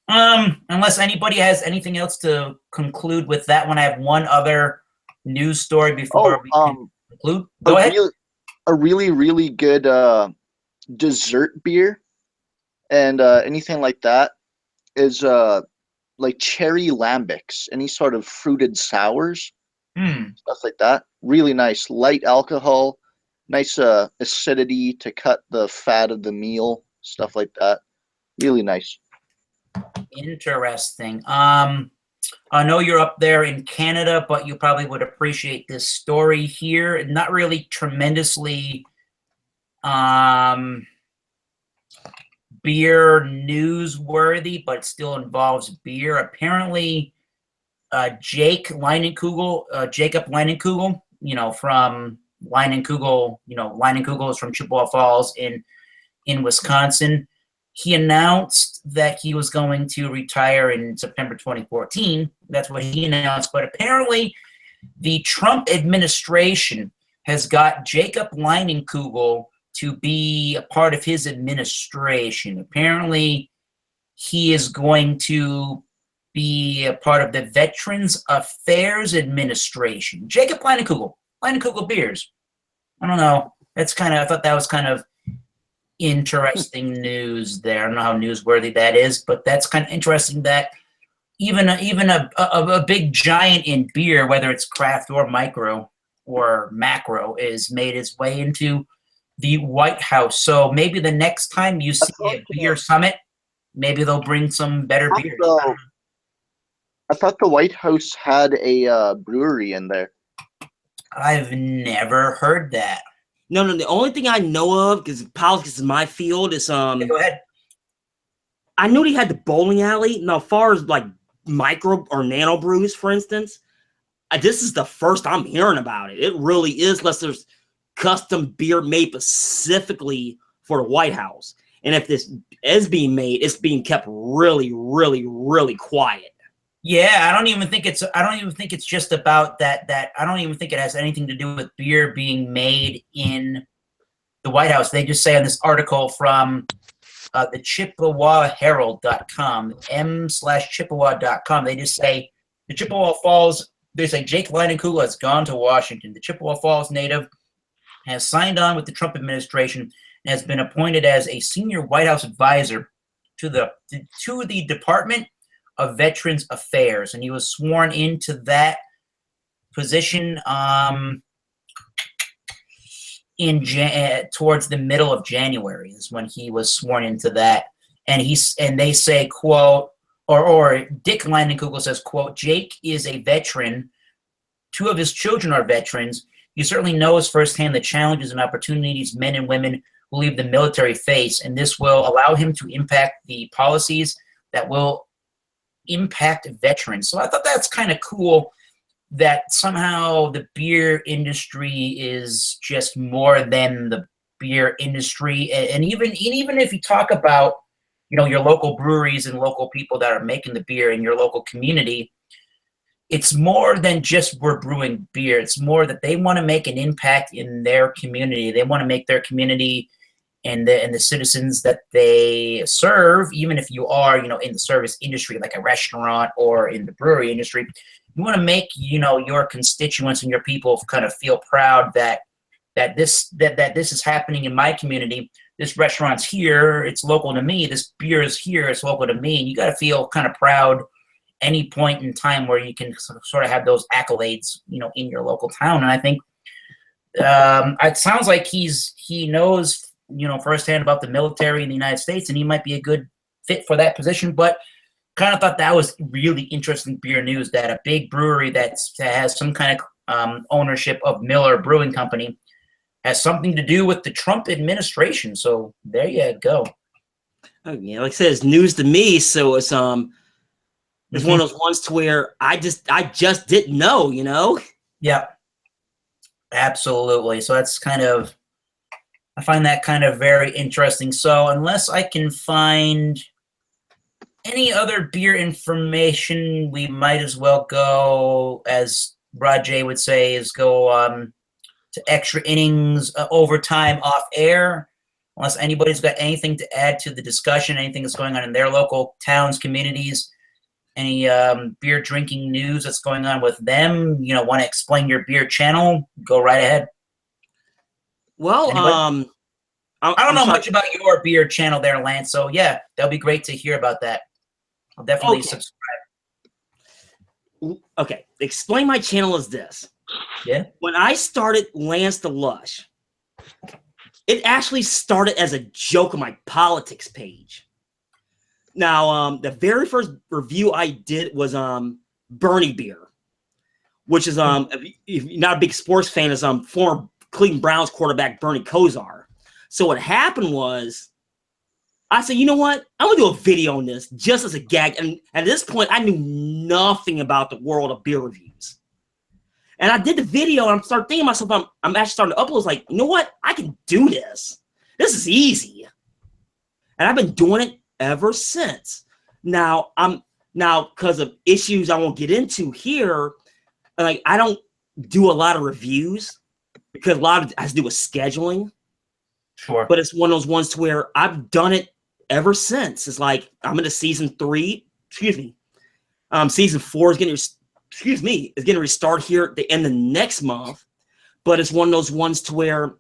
Unless anybody has anything else to conclude with that one, I have one other news story before we can conclude. Go ahead. A really, really good dessert beer and anything like that is like cherry lambics, any sort of fruited sours, stuff like that. Really nice, light alcohol, nice acidity to cut the fat of the meal, stuff like that. Really nice. Interesting. I know you're up there in Canada, but you probably would appreciate this story here. Not really tremendously beer newsworthy, but it still involves beer. Apparently, Jacob Leinenkugel, from Leinenkugel, Leinenkugel is from Chippewa Falls in Wisconsin. He announced that he was going to retire in September 2014. That's what he announced. But apparently, the Trump administration has got Jacob Leinenkugel to be a part of his administration. Apparently, he is going to be a part of the Veterans Affairs Administration. Jacob Leinenkugel, Leinenkugel Beers. I don't know. I thought that was kind of interesting news there. I don't know how newsworthy that is, but that's kind of interesting that even a big giant in beer, whether it's craft or micro or macro, is made its way into the White House. So maybe the next time you see a beer summit, maybe they'll bring some better beers. I thought the White House had a brewery in there. I've never heard that. No. The only thing I know of, because politics is my field, is Yeah, go ahead. I knew they had the bowling alley. Now, as far as like micro or nano brews, for instance, this is the first I'm hearing about it. It really is, unless there's custom beer made specifically for the White House. And if this is being made, it's being kept really, really, really quiet. Yeah, I don't even think it's just about that. I don't even think it has anything to do with beer being made in the White House. They just say on this article from the ChippewaHerald.com, m/Chippewa.com, they just say the Chippewa Falls, they say Jake Leinenkugel has gone to Washington. The Chippewa Falls native has signed on with the Trump administration and has been appointed as a senior White House advisor to the Department of Veterans Affairs, and he was sworn into that position towards the middle of January is when he was sworn into that. And they say, quote, or Dick Leinenkugel says, quote, Jake is a veteran. 2 of his children are veterans. He certainly knows firsthand the challenges and opportunities men and women who leave the military face, and this will allow him to impact the policies that will impact veterans. So I thought that's kind of cool that somehow the beer industry is just more than the beer industry. And even if you talk about, your local breweries and local people that are making the beer in your local community, it's more than just we're brewing beer. It's more that they want to make an impact in their community. They want to make their community and the citizens that they serve, even if you are, in the service industry, like a restaurant or in the brewery industry, you want to make, your constituents and your people kind of feel proud that this is happening in my community. This restaurant's here, it's local to me. This beer is here, it's local to me. And you got to feel kind of proud any point in time where you can sort of have those accolades, in your local town. And I think it sounds like he knows, firsthand about the military in the United States, and he might be a good fit for that position. But kind of thought that was really interesting beer news, that a big brewery that has some kind of ownership of Miller Brewing Company has something to do with the Trump administration. So there you go. Oh, yeah, like I said, it's news to me. So it's one of those ones to where I just didn't know, Yeah, absolutely. So that's I find that kind of very interesting. So unless I can find any other beer information, we might as well go, as Rod J would say, go to extra innings, overtime, off air. Unless anybody's got anything to add to the discussion, anything that's going on in their local towns, communities, any beer drinking news that's going on with them, want to explain your beer channel, go right ahead. Well, I don't know much about your beer channel there, Lance. So yeah, that'll be great to hear about that. I'll definitely subscribe. Okay, explain my channel as this. Yeah. When I started Lance the Lush, it actually started as a joke on my politics page. Now, the very first review I did was Bernie beer, which is if you're not a big sports fan, is former Cleveland Browns quarterback Bernie Kosar. So what happened was, I said, you know what? I'm gonna do a video on this just as a gag. And at this point, I knew nothing about the world of beer reviews. And I did the video, and I started thinking to myself, I'm actually starting to upload. It's like, you know what? I can do this. This is easy. And I've been doing it ever since. Now because of issues I won't get into here, like I don't do a lot of reviews because a lot of it has to do with scheduling. Sure. But it's one of those ones to where I've done it ever since. It's like I'm into season 3. Season 4 is getting to restart here at the end of next month. But it's one of those ones to where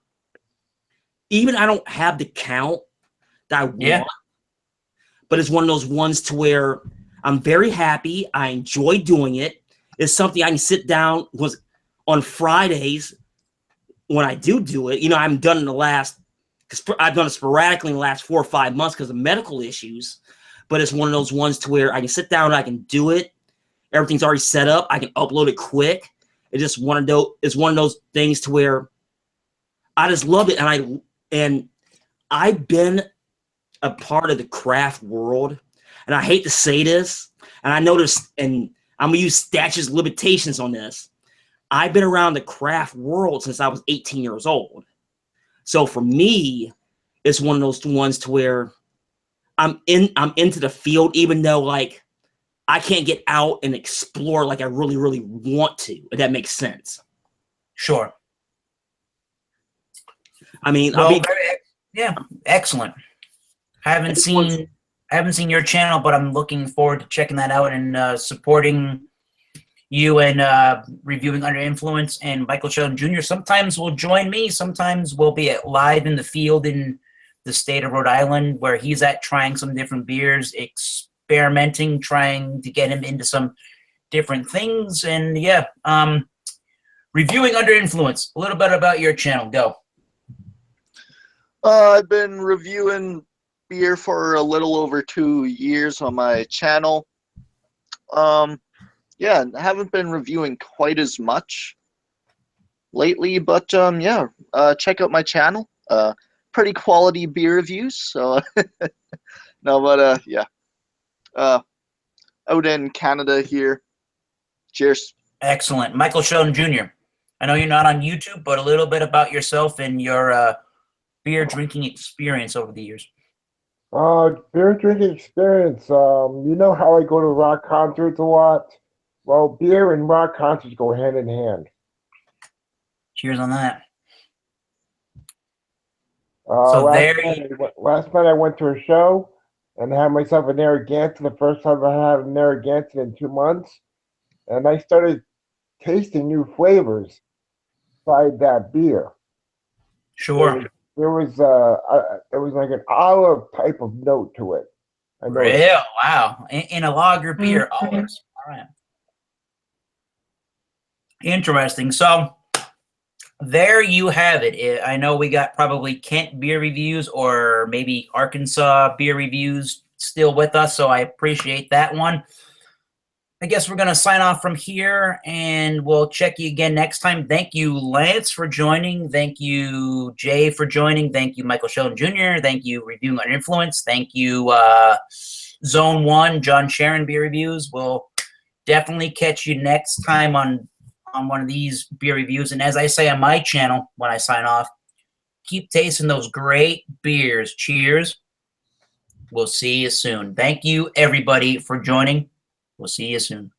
even I don't have the count that I want. But it's one of those ones to where I'm very happy. I enjoy doing it. It's something I can sit down on Fridays when I do it. You know, I haven't done it in the last, because I've done it sporadically in the last 4 or 5 months because of medical issues. But it's one of those ones to where I can sit down and I can do it. Everything's already set up. I can upload it quick. It's just one of those things to where I just love it. And I've been a part of the craft world, and I hate to say this, and I noticed, and I'm gonna use statutes of limitations on this. I've been around the craft world since I was 18 years old. So for me, it's one of those ones to where I'm into the field, even though like I can't get out and explore like I really, really want to, if that makes sense. Sure. Yeah, excellent. I haven't seen your channel, but I'm looking forward to checking that out and supporting you and reviewing Under Influence. And Michael Sheldon Jr. sometimes will join me. Sometimes we'll be live in the field in the state of Rhode Island where he's at, trying some different beers, experimenting, trying to get him into some different things. And yeah, reviewing Under Influence. A little bit about your channel. Go. I've been reviewing beer for a little over 2 years on my channel. Yeah, I haven't been reviewing quite as much lately, but yeah, check out my channel. Pretty quality beer reviews. So no, but yeah, out in Canada here. Cheers. Excellent. Michael Sheldon Jr. I know you're not on YouTube, but a little bit about yourself and your beer drinking experience over the years. Beer drinking experience. You know how I go to rock concerts a lot? Well, beer and rock concerts go hand in hand. Cheers on that. Last night I went to a show and I had myself a Narragansett. The first time I had a Narragansett in 2 months, and I started tasting new flavors inside that beer. Sure. There was like an olive type of note to it. Real? Wow. In a lager beer, olives. All right. Interesting. So there you have it. I know we got probably Kent beer reviews or maybe Arkansas beer reviews still with us, so I appreciate that one. I guess we're going to sign off from here, and we'll check you again next time. Thank you, Lance, for joining. Thank you, Jay, for joining. Thank you, Michael Sheldon Jr. Thank you, Reviewing Under Influence. Thank you, Zone 1, John Sharon Beer Reviews. We'll definitely catch you next time on one of these beer reviews. And as I say on my channel when I sign off, keep tasting those great beers. Cheers. We'll see you soon. Thank you, everybody, for joining. We'll see you soon.